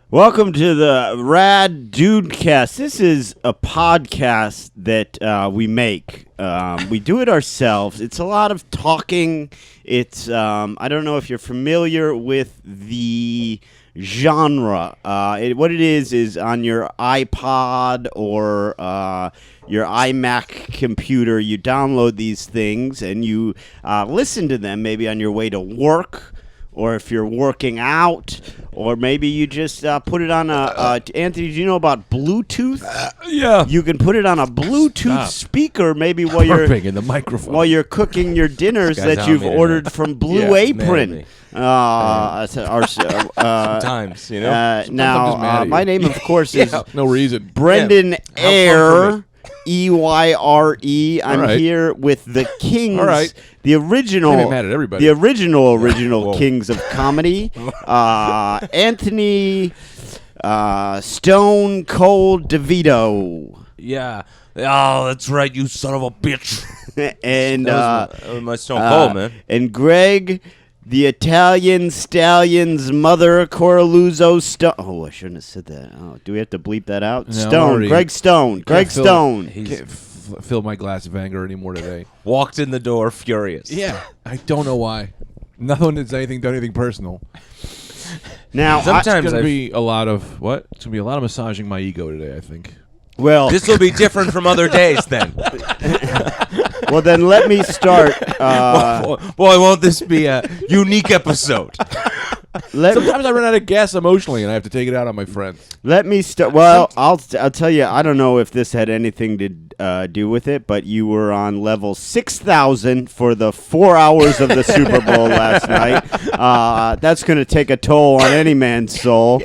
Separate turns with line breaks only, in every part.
Welcome to the Rad Dudecast. This is a podcast that we make. We do it ourselves. It's a lot of talking. It's I don't know if you're familiar with the genre. What it is on your iPod or your iMac computer, you download these things and you listen to them maybe on your way to work, or if you're working out, or maybe you just put it on Anthony, do you know about Bluetooth?
Yeah.
You can put it on a Bluetooth speaker maybe while
in the microphone.
while you're cooking your dinners that you've ordered from Blue Apron.
Sometimes, you know.
Now, my name, of course, is
no reason.
Brendan Eyre. EYRE. I'm
right.
here with the Kings,
All right.
the original,
I'm mad at everybody.
the original Kings of comedy, Anthony Stone Cold DeVito.
Yeah. Oh, that's right, you son of a bitch.
And
that was my Stone Cold, man.
And Greg, the Italian Stallion's mother, Coraluzzo Stone. Oh, I shouldn't have said that. Oh, do we have to bleep that out?
No,
Stone. Greg Stone. Greg Stone.
Can't fill my glass of anger anymore today.
Walked in the door furious.
Yeah. I don't know why. Nothing has done anything personal.
Now,
It's going to be a lot of, what? It's going to be a lot of massaging my ego today, I think.
well,
This will be different from other days then.
well, then let me start.
Boy, won't this be a unique episode.
Sometimes I run out of gas emotionally, and I have to take it out on my friends.
Let me start. Well, I'll tell you. I don't know if this had anything to do with it, but you were on level 6,000 for the 4 hours of the Super Bowl last night. That's going to take a toll on any man's soul.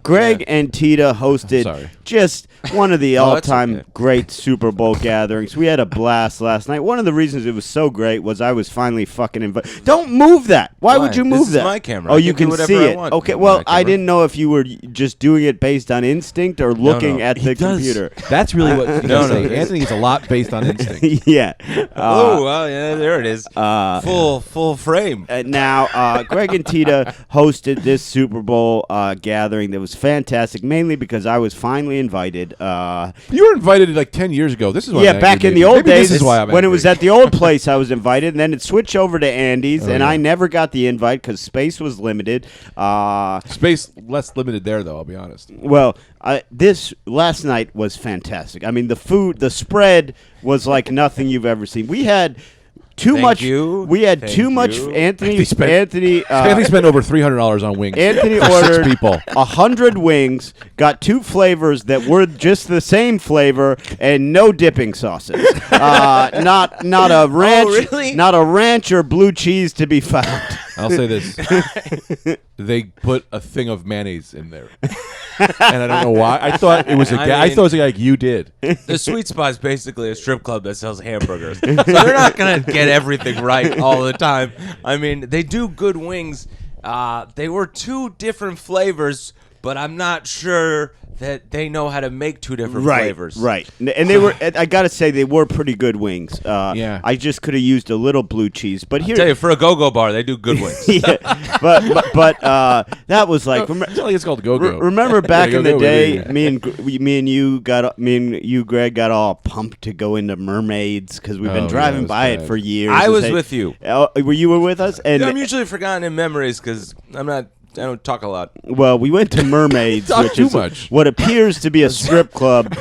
Greg and Tita hosted just one of the all-time great Super Bowl gatherings. We had a blast last night. One of the reasons it was so great was I was finally fucking invited. Don't move that. Why would you move
This
that?
is my camera.
Oh,
I
you
can
can
do
see
whatever I
it.
want
Okay,
with
well,
my
I
camera.
didn't know if you were just doing it based on instinct or looking at the computer.
That's really what
No,
Anthony is a lot based on instinct.
Yeah.
Oh, well, yeah, there it is. Full frame.
Now, Greg and Tita hosted this Super Bowl gathering that was fantastic, mainly because I was finally invited.
You were invited like 10 years ago. This is why I'm
back
angry,
in the
maybe.
old
Maybe
days,
this is why I'm
when it
angry.
was at the old place, I was invited, and then it switched over to Andy's, and
yeah.
I never got the invite because space was limited.
Space less limited there, though, I'll be honest.
Well, this last night was fantastic. I mean, the food, the spread was like nothing you've ever seen. We had too
Thank
much.
you.
We had
Thank
too much.
you.
Anthony
Anthony spent over $300 on wings.
Anthony
for
ordered
6 people.
100 wings, got 2 flavors that were just the same flavor, and no dipping sauces. Not a ranch,
really?
not a ranch or blue cheese to be found.
I'll say this. They put a thing of mayonnaise in there. And I don't know why. I thought it was a guy. I thought it was like you did.
The Sweet Spot is basically a strip club that sells hamburgers. So they're not going to get everything right all the time. I mean, they do good wings. They were 2 different flavors, but I'm not sure that they know how to make 2 different flavors.
Right. And they were, I got to say, they were pretty good wings.
Yeah.
I just could have used a little blue cheese. But here,
I tell you, for a go-go bar, they do good wings.
yeah, but that was like,
It's not like it's called Go-Go.
remember back in the
Go-Go,
day,
yeah.
me and you, Greg, got all pumped to go into mermaids because we've been driving
it was
by it
bad.
for years.
I was
Hey,
with you.
Were you with us? And
I'm usually forgotten in memories because I don't talk a lot.
well, we went to Mermaids,
Talk
which
too
is
much.
what appears to be a strip club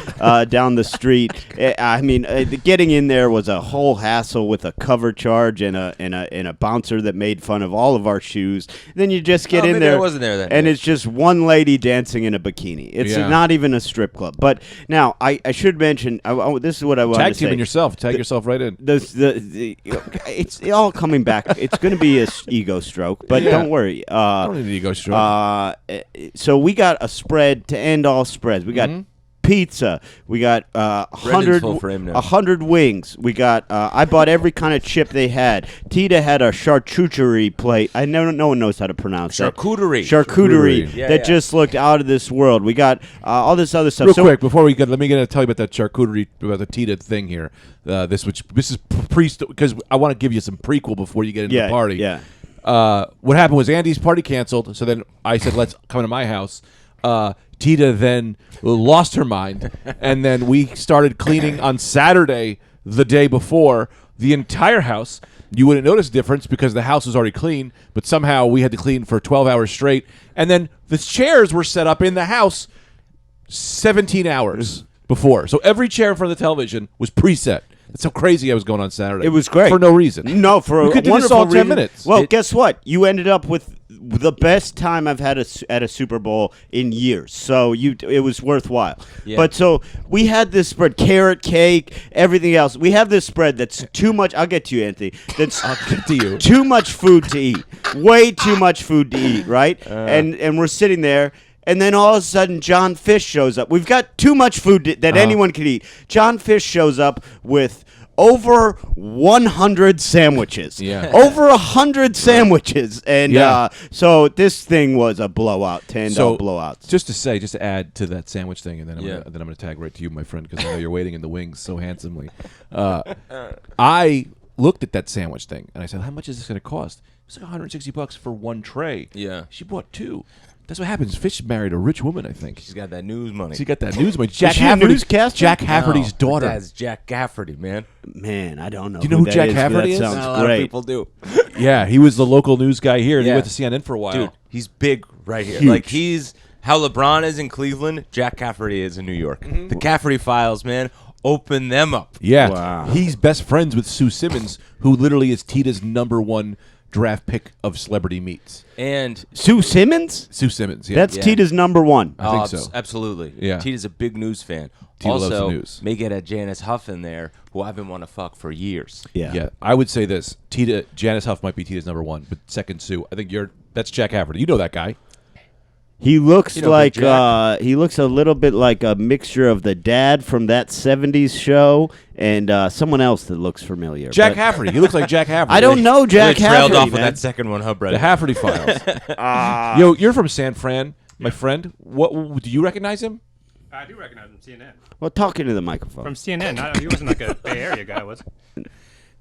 down the street. I mean, getting in there was a whole hassle with a cover charge and a bouncer that made fun of all of our shoes. Then you just get in
maybe
there,
I wasn't there that
and
day.
it's just one lady dancing in a bikini. It's
Yeah.
not even a strip club. But now I should mention this is what I want
Tag
to say.
teaming yourself. Tag yourself right in.
It's all coming back. It's going to be a ego stroke, but
Yeah.
don't worry.
I don't need an ego stroke.
So we got a spread to end all spreads. We got pizza. We got
Brendan's full frame now.
100 wings. We got. I bought every kind of chip they had. Tita had a charcuterie plate. I know no one knows how to pronounce that. Charcuterie.
Yeah,
that
yeah.
just looked out of this world. We got all this other stuff.
Real
So-
quick, before we get, let me tell you about that charcuterie, about the Tita thing here. This is because I want to give you some prequel before you get into the party.
Yeah.
What happened was Andy's party canceled, so then I said, let's come to my house. Tita then lost her mind, and then we started cleaning on Saturday, the day before, the entire house. You wouldn't notice a difference because the house was already clean, but somehow we had to clean for 12 hours straight. And then the chairs were set up in the house 17 hours before. So every chair in front of the television was preset. That's how crazy I was going on Saturday.
It was great.
For no reason.
No, for
we
a
could do this
wonderful
all in 10
reason.
minutes.
Well, guess what? You ended up with the best time I've had at a Super Bowl in years. So it was worthwhile.
Yeah.
But so we had this spread, carrot cake, everything else. We have this spread that's too much. I'll get to you, Anthony. That's
I'll get to you.
too much food to eat. Way too much food to eat, right? And we're sitting there. And then all of a sudden, John Fish shows up. We've got too much food that anyone could eat. John Fish shows up with over 100 sandwiches.
Yeah.
Over 100 sandwiches. And so this thing was a blowout, $10 blowouts.
Just to add to that sandwich thing, and then
Yeah.
I'm gonna tag right to you, my friend, because I know you're waiting in the wings so handsomely. I looked at that sandwich thing, and I said, how much is this going to cost? It's like $160 for one tray.
Yeah.
She bought two. That's what happens. Fish married a rich woman, I think.
She's got that news money.
She got that news money. Jack
she a newscaster?
Jack Hafferty's daughter.
That's Jack Gafferty, man.
Man, I don't know.
Do you know who
that
Jack
is, but
Hafferty
that
is?
sounds
Not a lot
great.
of people do.
Yeah, he was the local news guy here, and he
Yeah.
went to CNN for a while.
Dude, he's big right here.
Huge.
Like, he's how LeBron is in Cleveland, Jack Cafferty is in New York. The Cafferty files, man, open them up.
Yeah.
Wow.
He's best friends with Sue Simmons, who literally is Tita's #1 draft pick of celebrity meets.
And
Sue Simmons?
Sue Simmons, yeah.
That's
Yeah.
Tita's #1.
I think so.
Absolutely.
Yeah.
Tita's a big news fan.
Tita loves
also,
the news.
may get a Janice Huff in there, who I've been wanting to fuck for years.
Yeah, I would say this. Janice Huff might be Tita's #1, but second Sue. I think that's Jack Hafferty. You know that guy.
He looks
You know,
like
Big Jack.
he looks a little bit like a mixture of the dad from that '70s show and someone else that looks familiar.
Jack
But
Hafferty. He looks like Jack Hafferty.
I don't know Jack
Really trailed
Hafferty.
off of
man.
that second one, huh, Brett?
The Hafferty Files. Yo, you're from San Fran, my friend. What do you recognize him?
I do recognize him from CNN.
Well, talking to the microphone.
From CNN. He wasn't like a Bay Area guy, was he?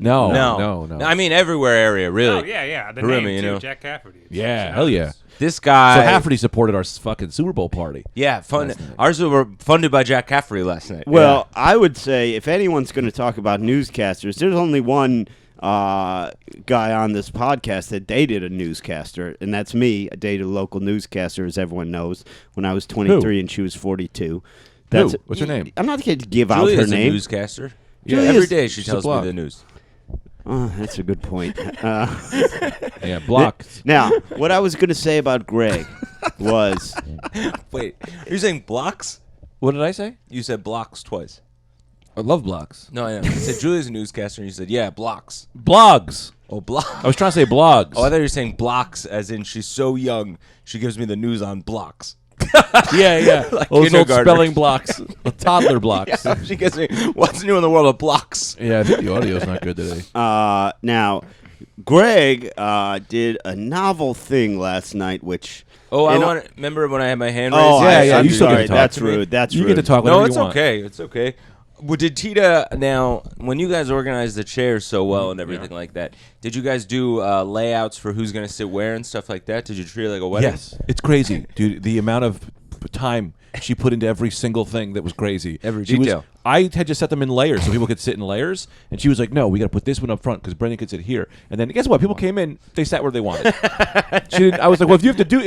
No.
I mean, everywhere area, really.
Oh, yeah. The
Really,
name,
you
too,
know.
Jack Cafferty.
Yeah, hell yeah.
This guy.
So Hafferty supported our fucking Super Bowl party.
Yeah, fun. Ours were funded by Jack Cafferty last night.
Well, I would say if anyone's going to talk about newscasters, there's only one guy on this podcast that dated a newscaster, and that's me. I dated a local newscaster, as everyone knows, when I was 23 and she was 42. That's
Who? What's her name?
I'm not going to give out
Julia's
her
a
name.
newscaster.
Julia's-
Every day she
she's a
tells me
blog.
the news.
Oh, that's a good point.
Yeah, block.
Now, what I was going to say about Greg was
Wait, you're saying blocks?
What did I say?
You said blocks twice.
I love blocks.
No, I know. You said Julia's a newscaster, and you said, yeah, blocks.
Blogs.
Oh, blocks.
I was trying to say blogs.
Oh, I thought you were saying blocks, as in she's so young, she gives me the news on blocks.
yeah.
Like
Those old
kindergartners.
spelling blocks. Toddler blocks.
Yeah, she gives me what's new in the world of blocks.
Yeah, I think the audio's not good today.
now, Greg did a novel thing last night, which.
Oh, I
and-
want to remember when I had my hand raised.
Oh,
Yeah,
I'm
you still get
sorry.
to talk
That's
to me.
rude. That's
You
rude.
get to talk
No,
whenever
it's
you want.
okay. It's okay. Well, did Tita now? When you guys organized the chairs so well and everything like that, did you guys do layouts for who's going to sit where and stuff like that? Did you treat it like a wedding?
Yes, it's crazy, dude. The amount of time she put into every single thing that was crazy.
Every
She was-
detail.
I had to set them in layers so people could sit in layers, and she was like, "No, we got to put this one up front because Brendan could sit here." And then guess what? People came in, they sat where they wanted. I was like, "Well, if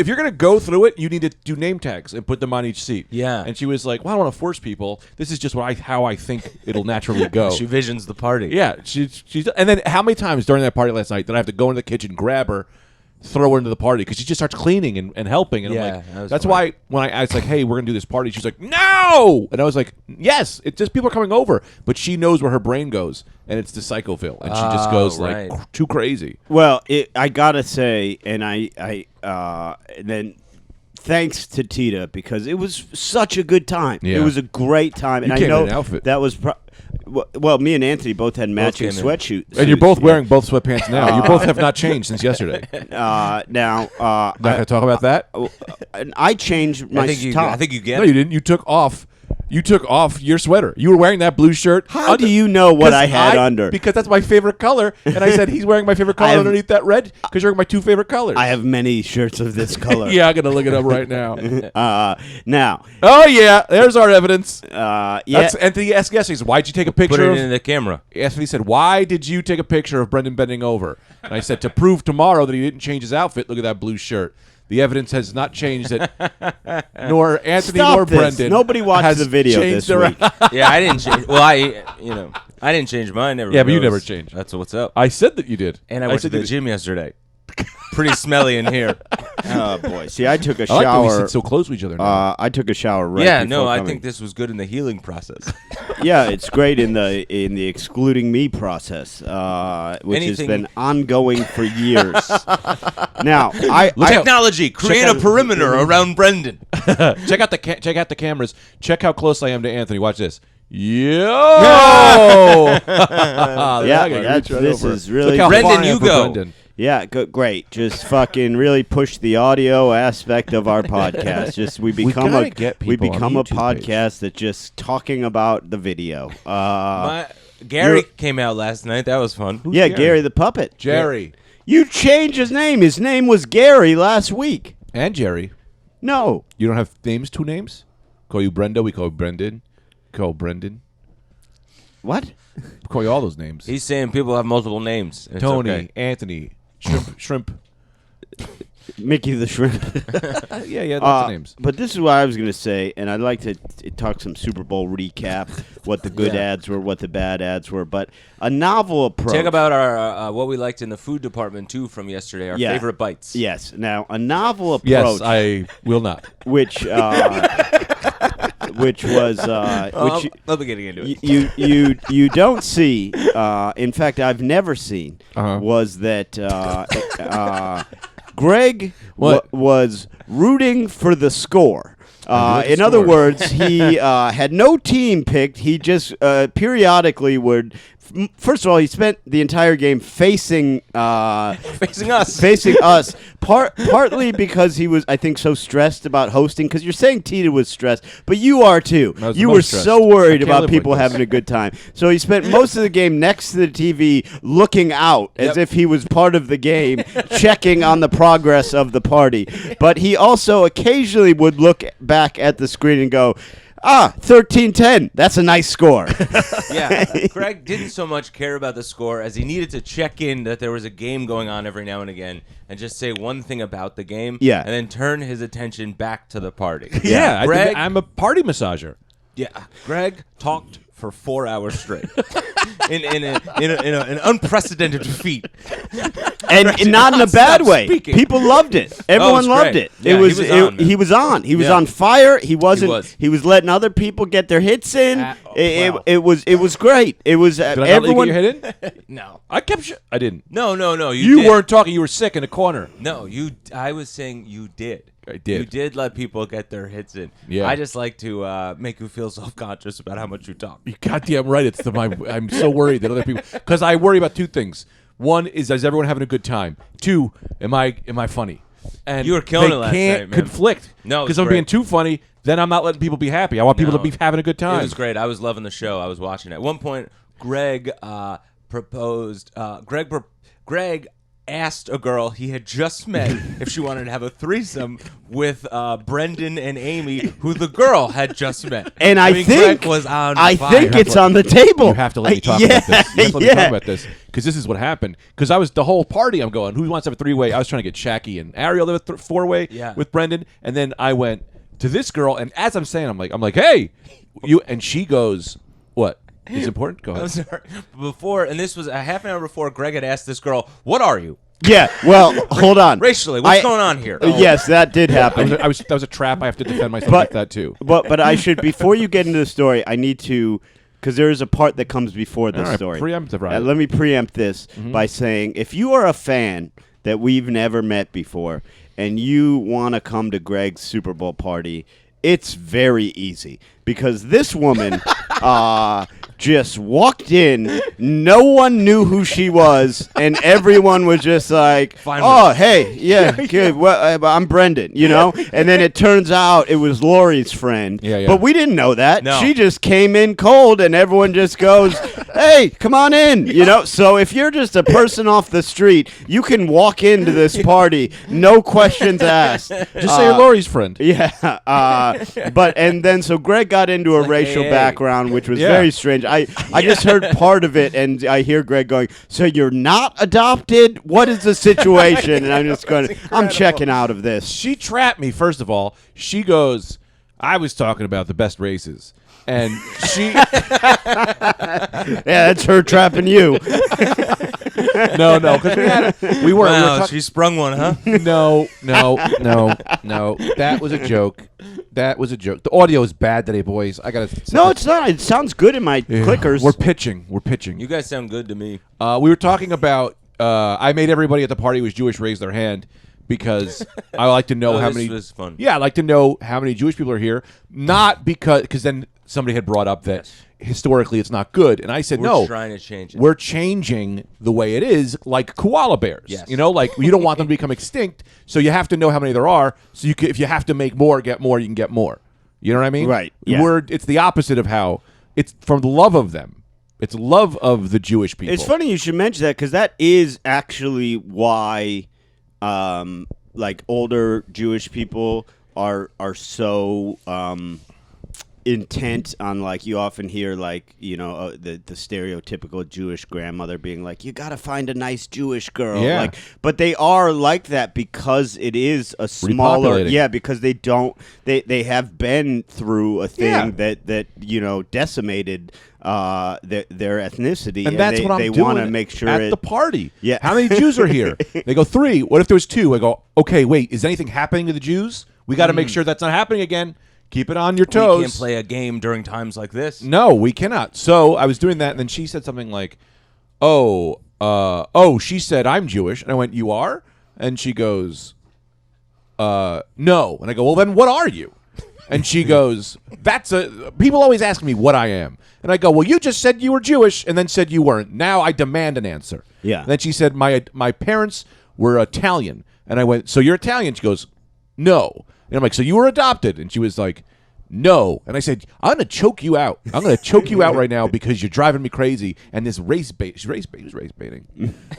you're gonna go through it, you need to do name tags and put them on each seat."
Yeah.
And she was like, "Well, I don't want to force people. This is just how I think it'll naturally go."
She visions the party.
Yeah, she's and then how many times during that party last night did I have to go into the kitchen, grab her, throw her into the party because she just starts cleaning and helping, and
Yeah,
I'm
that
like,
was
that's
fun.
why when I was like, hey, we're gonna do this party, she's like, no, and I was like, yes, it's just people are coming over, but she knows where her brain goes, and it's the Psychoville, and she just goes
right.
like too crazy.
Well, I gotta say, and and then thanks to Tita because it was such a good time.
Yeah.
It was a great time, and
You
I
came
know
in an outfit.
that was. Well, me and Anthony both had matching
came in.
sweatsuits,
And you're both wearing both sweatpants now. You both have not changed since yesterday.
Now,
Not gonna talk about that.
and I changed my
I think you.
top.
I think you get.
No, you didn't. You took off You took off your sweater. You were wearing that blue shirt.
How do you know what I had under?
Because that's my favorite color. And I said, he's wearing my favorite color underneath that red because you're wearing my two favorite colors.
I have many shirts of this color.
Yeah, I'm going to look it up right now.
Now.
Oh, yeah. There's our evidence.
Yeah.
That's Anthony asked yesterday. He said, why'd you take a picture
Put it
of...
in the camera.
Anthony said, why did you take a picture of Brendan bending over? And I said, to prove tomorrow that he didn't change his outfit, look at that blue shirt. The evidence has not changed that nor Anthony
Stop
nor
this.
Brendan.
Nobody watched
has
the video
changed
this week.
Yeah, I didn't change. Well, I didn't change mine.
Yeah, but you never changed.
That's what's up.
I said that you did.
And I went to
said
the
that-
gym yesterday. Pretty smelly in here.
Oh, boy. See, I took a
I like that we
shower.
sit so close to each other now.
I took a shower right
Yeah,
before
no, I
coming.
think this was good in the healing process.
Yeah, it's great in the excluding me process, which has
Anything-
been ongoing for years. Now,
Technology, create a perimeter around Brendan.
check out the cameras. Check how close I am to Anthony. Watch this. Yo!
this is really
Look how
Brendan,
far I am
you
for
go.
Brendan.
Yeah, great. Just fucking really push the audio aspect of our podcast. Just we become
gotta
a
get
we
people on
become a
YouTube page.
podcast that just talking about the video.
Gary
you're-
came out last night. That was fun.
Yeah,
Gary?
Gary the puppet.
Jerry.
You changed his name. His name was Gary last week.
And Jerry.
No.
You don't have names, two names? Call you Brenda, we call you Brendan. Call Brendan.
What?
We call you all those names.
He's saying people have multiple names. It's
Tony,
okay.
Anthony, Shrimp.
Mickey the Shrimp.
Yeah, that's the names.
But this is what I was going to say, and I'd like to talk some Super Bowl recap, what the good ads were, what the bad ads were, but a novel approach.
Talk about our what we liked in the food department, too, from yesterday, our
Yeah.
favorite bites.
Yes. Now, a novel approach.
Yes, I will not.
which was
I'll be getting into it.
you don't see. In fact, I've never seen was that Greg was rooting for the score. In other words, he had no team picked. He just periodically would. First of all, he spent the entire game facing
Facing us.
facing us. Partly because he was, I think, so stressed about hosting. Because you're saying Tita was stressed, but you are too.
I was the
You
most
were
stressed.
so
I
worried
can't
about
live
people
like this.
having a good time. So he spent most of the game next to the TV, looking out as if he was part of the game, checking on the progress of the party. But he also occasionally would look back at the screen and go, 13-10. That's a nice score.
Yeah, Greg didn't so much care about the score as he needed to check in that there was a game going on every now and again and just say one thing about the game
Yeah.
and then turn his attention back to the party.
Yeah,
Greg,
I'm a party massager.
yeah, Greg talked for 4 hours straight in an unprecedented feat.
And not in a bad
Stop
way.
speaking.
People loved it. Everyone
it's
loved
great.
it.
Yeah,
It was
he was on, man.
he was on. He was
Yeah.
on fire. He wasn't.
was.
He was letting other people get their hits in.
Wow.
It was great. It was
Did I not
everyone.
let you get your head in?
No.
I kept. I didn't.
No.
You
did.
weren't talking. You were sick in a corner.
No, you. I was saying you did.
I did.
You did let people get their hits in.
Yeah.
I just like to make you feel self-conscious about how much you talk.
You're goddamn right. It's I'm so worried that other people, because I worry about two things. One is everyone having a good time? Two, am I funny? And
You were killing
they
it last
can't
night, man.
conflict.
No,
because
it's
I'm being
great.
too funny. Then I'm not letting people be happy. I want people
No.
to be having a good time.
It was great. I was loving the show. I was watching it. At one point, Greg proposed. Greg asked a girl he had just met if she wanted to have a threesome with Brendan and Amy, who the girl had just met.
And I
mean,
think
Greg was on
I
fire.
think it's on the table.
You have to let me talk
yeah,
about this. You have to let me
yeah.
talk about this because this is what happened. Because I was the whole party. I'm going. Who wants to have a three-way? I was trying to get Shaqy and Ariel to have a four-way
Yeah.
with Brendan, and then I went to this girl. And as I'm saying, I'm like, hey, you. And she goes, what? Is it important? Go
I'm
ahead.
sorry. Before, and this was a half an hour before, Greg had asked this girl, "What are you
Yeah. Well, hold on.
racially? What's going on here?"
Yes, that did happen.
That was a trap. I have to defend myself
But-
like that too.
But I should, before you get into the story, I need to, because there is a part that comes before this
All right,
story.
preemptive, right.
Let me preempt this by saying, if you are a fan that we've never met before and you want to come to Greg's Super Bowl party, it's very easy because this woman just walked in. No one knew who she was, and everyone was just like,
Finally.
"Oh, hey, yeah, good. Well, I'm Brendan," And then it turns out it was Lori's friend.
Yeah.
But we didn't know that.
No.
She just came in cold, and everyone just goes, "Hey, come on in." So if you're just a person off the street, you can walk into this party, no questions asked.
Just say you're Lori's friend.
Yeah, and then so Greg got into a racial
hey.
background, which was
Yeah.
very strange. I just heard part of it, and I hear Greg going, "So you're not adopted? What is the situation?" And I'm just going, "I'm checking out of this."
She trapped me, first of all. She goes, I was talking about the best races. And she...
Yeah, that's her trapping you.
No, because we were
Wow,
talking...
she sprung one, huh?
No. That was a joke. The audio is bad today, boys. I got to...
No, it's not. It sounds good in my clickers.
We're pitching.
You guys sound good to me.
We were talking about... I made everybody at the party who was Jewish raise their hand because I like to know how
this
many...
was fun.
Yeah, I like to know how many Jewish people are here. Not because then somebody had brought up that historically it's not good. And I said,
We're trying to change it.
We're changing the way it is, like koala bears.
Yes.
Like you don't want them to become extinct, so you have to know how many there are. So if you have to make more, get more, you can get more. You know what I mean?
Right, yeah.
It's the opposite of how it's from the love of them. It's love of the Jewish people.
It's funny you should mention that because that is actually why, older Jewish people are so intent on you often hear the stereotypical Jewish grandmother being like, you gotta find a nice Jewish girl.
Yeah.
But they are like that because it is a smaller
Repopulating.
because they have been through a thing that decimated their ethnicity,
and that's what I'm
they
doing
want to make sure
at the party.
Yeah.
How many Jews are here? They go 3. What if there's 2? I go, okay, wait, is anything happening to the Jews? We got to make sure that's not happening again. Keep it on your toes.
We can't play a game during times like this.
No, we cannot. So I was doing that, and then she said something like, she said, I'm Jewish. And I went, you are? And she goes, no. And I go, well, then what are you? And she goes, people always ask me what I am. And I go, well, you just said you were Jewish and then said you weren't. Now I demand an answer.
Yeah.
And then she said, my parents were Italian. And I went, so you're Italian? She goes, no. And I'm like, so you were adopted? And she was like, no. And I said, I'm going to choke you out. I'm going to choke you out right now because you're driving me crazy. And this race baiting.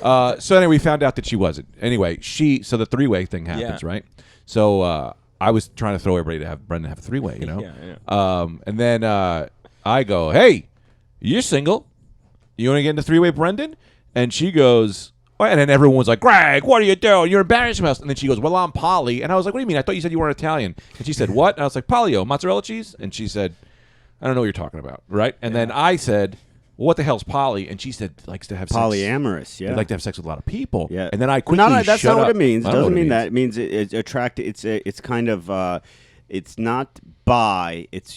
So anyway, we found out that she wasn't. Anyway, so the 3-way thing happens,
Yeah.
right? So I was trying to throw everybody to have Brendan have a 3-way,
Yeah.
And then I go, hey, you're single. You want to get into 3-way, Brendan? And she goes, and then everyone was like, Greg, what are you doing? You're embarrassing us. And then she goes, well, I'm Polly. And I was like, what do you mean? I thought you said you weren't Italian. And she said, what? And I was like, Polio, mozzarella cheese? And she said, I don't know what you're talking about, right? And then I said, well, what the hell's Polly? And she said, likes to have sex.
Polyamorous, yeah.
They'd like to have sex with a lot of people.
Yeah.
And then I quickly
No, that's
shut
not
up.
what it means. It
I don't know
doesn't
what
mean that. It means it's attracted. It's kind of it's not bi. It's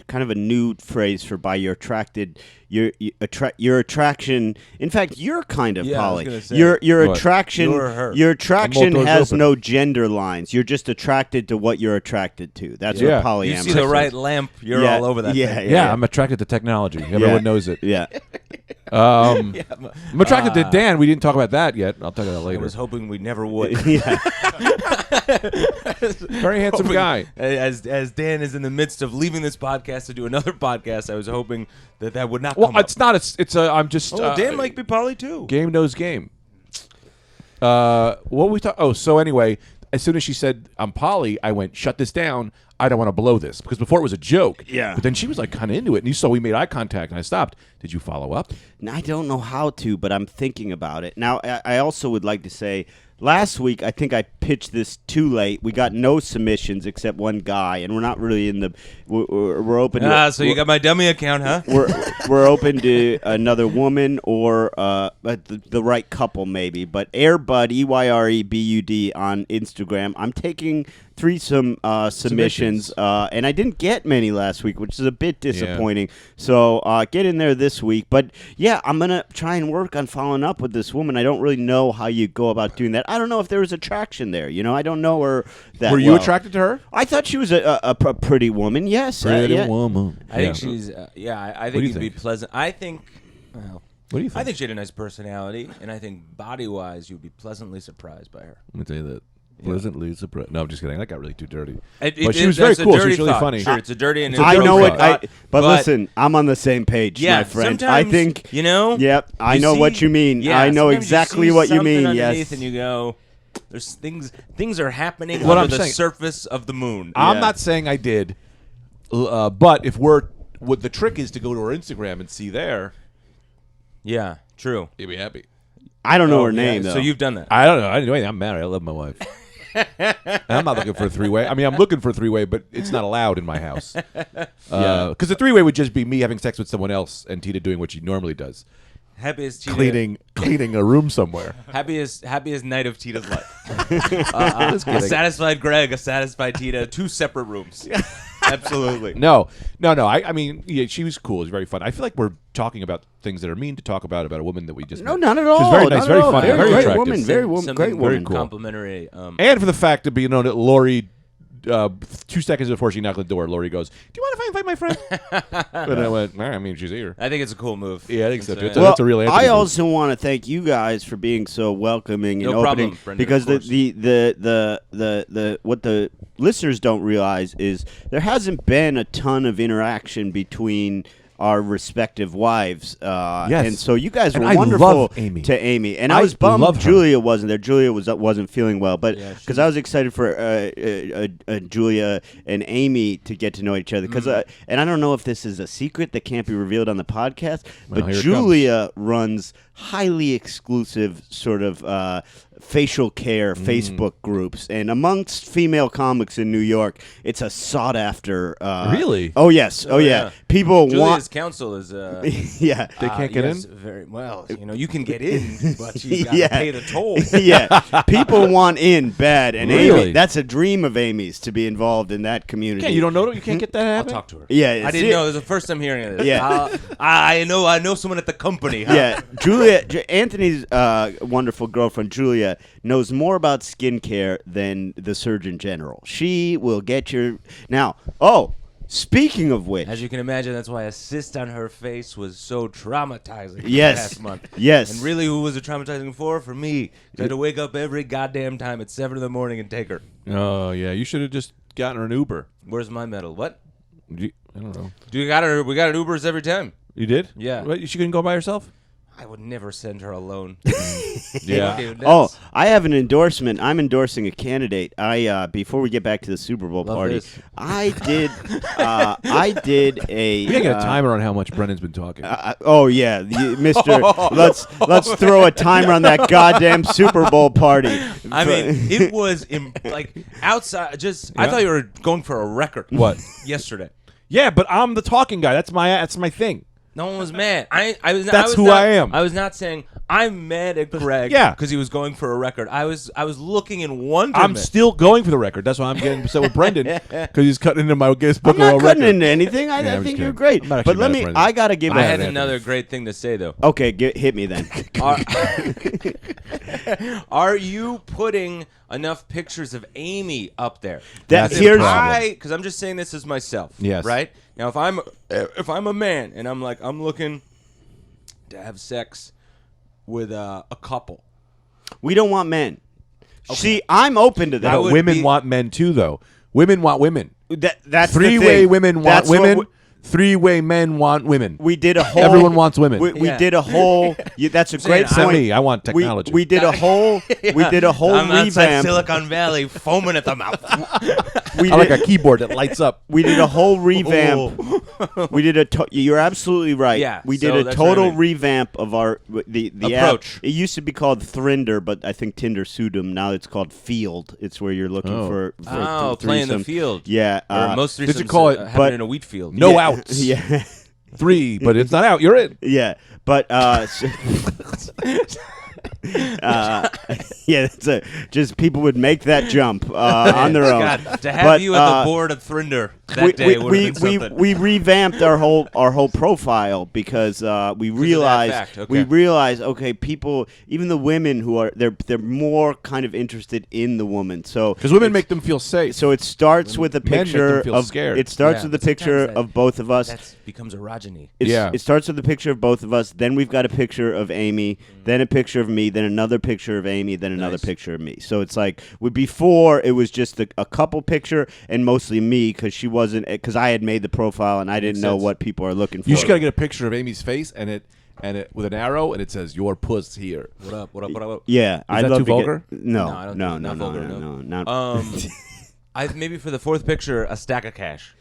kind of a new phrase for bi. You're attracted. Your attraction. In fact, you're kind of
Yeah, I was
poly.
gonna say.
Your
What?
attraction.
You're her.
Your attraction
doors
has
open.
no gender lines. You're just attracted to what you're attracted to. That's
Yeah.
what polyamorous.
You see the right lamp, you're
Yeah,
all over that
yeah,
thing.
Yeah, I'm attracted to technology. Everyone knows it.
Yeah.
I'm attracted to Dan. We didn't talk about that yet. I'll talk about that
I
later.
was hoping we never would.
Yeah.
Very handsome guy.
As Dan is in the midst of leaving this podcast to do another podcast, I was hoping that would not
Well,
come up.
it's not. It's I'm just.
Oh, Dan might be poly too.
Game knows game. What we talk? Oh, so anyway, as soon as she said I'm poly, I went, shut this down. I don't want to blow this because before it was a joke.
Yeah.
But then she was like kind of into it, and you saw we made eye contact, and I stopped. Did you follow up?
I don't know how to, but I'm thinking about it. Now, I also would like to say, last week, I think I pitched this too late. We got no submissions except one guy, and we're not really in the. We're open to.
So you got my dummy account, huh?
We're open to another woman or the right couple, maybe. But Airbud, EYREBUD on Instagram. I'm taking threesome submissions. questions, and I didn't get many last week, which is a bit disappointing. So get in there this week. But yeah, I'm gonna try and work on following up with this woman. I don't really know how you go about doing that. I don't know if there was attraction there. I don't know her that
Were you
well.
attracted to her?
I thought she was a pretty woman. Yes, yeah.
woman.
I think she's. I
do
think
you
you'd be
think?
pleasant. I think. Well,
What do you think?
I think she had a nice personality, and I think body-wise, you'd be pleasantly surprised by her.
Let me tell you that. Pleasantly surprised. No, I'm just kidding. That got really too dirty.
But
she was very cool. She was really funny.
Sure, it's a dirty and
I know
inappropriate
what.
thought,
But listen, I'm on the same page,
yeah,
my friend.
sometimes,
I think. Yep. I know what you mean.
Yeah,
I know
sometimes
exactly
you see
what you
something
mean.
underneath
Yes.
and you go, "There's things are happening
What
under
I'm
the
saying-
surface of the moon."
I'm
Yeah.
not saying I did, but if what the trick is to go to her Instagram and see there,
Yeah, true.
you'd be happy.
I don't know
Oh,
her
yeah,
name though.
So you've done that.
I don't know. I didn't do anything. I'm married. I love my wife. I'm not looking for a three-way. I mean, I'm looking for a three-way, but it's not allowed in my house. Because a three-way would just be me having sex with someone else and Tita doing what she normally does,
Happiest Tita,
cleaning a room somewhere.
happiest night of Tita's life.
Just
A
kidding.
satisfied Greg, a satisfied Tita, 2 separate rooms. Absolutely.
No. I mean, yeah, she was cool. It was very fun. I feel like we're talking about things that are mean to talk about a woman that we just
No,
met.
not at
She was
all.
very nice,
Not
very
at all.
funny,
Very
very
great
attractive.
woman.
Something
Great woman.
complimentary.
And for the fact that that Lori, 2 seconds before she knocked on the door, Lori goes, "Do you mind if I invite my friend?" And I went, "I mean, she's here."
I think it's a cool move.
Yeah, I think so too.
It's
Well, that's a real Anthony
I
move.
also want to thank you guys for being so welcoming and
No
opening.
problem, Brendan,
because
of course.
the what the listeners don't realize is there hasn't been a ton of interaction between our respective wives.
Yes.
And so you guys
And
were
I
wonderful
love Amy.
to Amy. And
I
I was bummed
love her.
Julia wasn't there. Julia wasn't feeling well, but
Yeah,
because I was excited for Julia and Amy to get to know each other. Because and I don't know if this is a secret that can't be revealed on the podcast,
Well,
but
here it
Julia runs highly exclusive sort of facial care Facebook groups, and amongst female comics in New York, it's a sought after.
Really?
Oh yes. Oh, yeah.
yeah.
People
Julia's
want.
council is.
Yeah.
They can't get
yes,
in?
Very well. You can get in, but you gotta
Yeah.
pay the toll.
Yeah, people want in bad, and
Really?
Amy, that's a dream of Amy's to be involved in that community.
Yeah, you don't know. You can't get that
I'll
happen.
talk to her.
Yeah,
I didn't know. This is the first time hearing of this.
Yeah.
I know someone at the company. Huh?
Yeah, Anthony's wonderful girlfriend Julia knows more about skincare than the Surgeon General. She will get your now. Oh, speaking of which,
As you can imagine, that's why a cyst on her face was so traumatizing
Yes.
last month.
Yes.
And really, who was it traumatizing for? For me. 'Cause I had to wake up every goddamn time at 7 in the morning and take her.
Oh yeah, you should have just gotten her an Uber.
Where's my medal? What?
I don't know.
We got an Ubers every time.
You did?
Yeah.
What, she couldn't go by herself?
I would never send her alone.
Yeah.
Dude,
oh,
that's-
I have an endorsement. I'm endorsing a candidate. Before we get back to the Super Bowl
Love
party,
this.
I did a.
We gotta get a timer on how much Brennan's been talking.
Oh yeah, Mister. let's throw a timer on that goddamn Super Bowl party.
I mean, it was like outside. Just I
Yeah.
thought you were going for a record.
What?
Yesterday?
Yeah, but I'm the talking guy. That's my thing.
No one was mad. I was.
That's
I was
who
not,
I am.
I was not saying I'm mad at Greg.
Yeah.
because he was going for a record. I was looking in wonderment.
I'm still going for the record. That's why I'm getting upset with Brendan because he's cutting into my Guinness Book
I'm
of
not
World
cutting
Record.
into anything.
Yeah,
I
I'm just
think you're
kidding.
great.
I'm not
But
actually
let
mad
me.
at Brendan.
I gotta give.
I
a-
had another great thing to say though.
Okay, hit me then.
Are you putting enough pictures of Amy up there?
That's
the problem.
Because I'm just saying this as myself.
Yes.
Right now, if I'm a man and I'm looking to have sex with a couple.
We don't want men. See, I'm open to that.
That
But
would
women
be-
want men too, though. Women want women.
That's the
Three-way
thing.
women want
That's what
women. Three-way men want women.
We did a whole.
Everyone wants women.
We
Yeah.
did a whole. That's a great
saying,
point.
me. I want technology.
We did a whole. We did a whole
I'm outside
revamp.
Silicon Valley, foaming at the mouth.
We
I like
did,
a keyboard that lights up.
we did a whole revamp. We did a. You're absolutely right.
Yeah,
We
so
did a
that's what I
total
mean.
revamp of our the
Approach.
app. It used to be called Thrinder, but I think Tinder sued them. Now it's called Field. It's where you're looking
Oh.
for
Oh, playing the
threesome.
field.
Yeah.
Or most
did you
threesomes
call it-
happen
but-
in a wheat field.
No
yeah,
outs.
Yeah.
3, but it's not out. You're in.
Yeah. But Yeah, just people would make that jump on their own.
God, to have
But,
you at the board of Thrinder that day would have been something.
we revamped our whole profile because we realized
fact, okay.
okay, people, even the women who are they're more kind of interested in the woman. So
Because women make them feel safe.
so it starts with a
Men make them
picture
feel
of
scared.
it starts
Yeah,
with a
but sometimes
picture
that-
of both of us.
That becomes erogenous.
It starts with a picture of both of us. Then we've got a picture of Amy. Then a picture of me. Then another picture of Amy. Then another
Nice.
picture of me. So it's like before it was just a couple picture and mostly me because she wasn't because I had made the profile and I didn't know
sense.
what people are looking for.
You just got to get a picture of Amy's face and it with an arrow and it says your puss here.
What up? What up? What up?
Yeah, I'd
that
love
too
to
vulgar?
Get,
No,
no,
I don't
no,
think-
no,
not
no,
vulgar,
no,
no.
no,
I maybe for the fourth picture a stack of cash.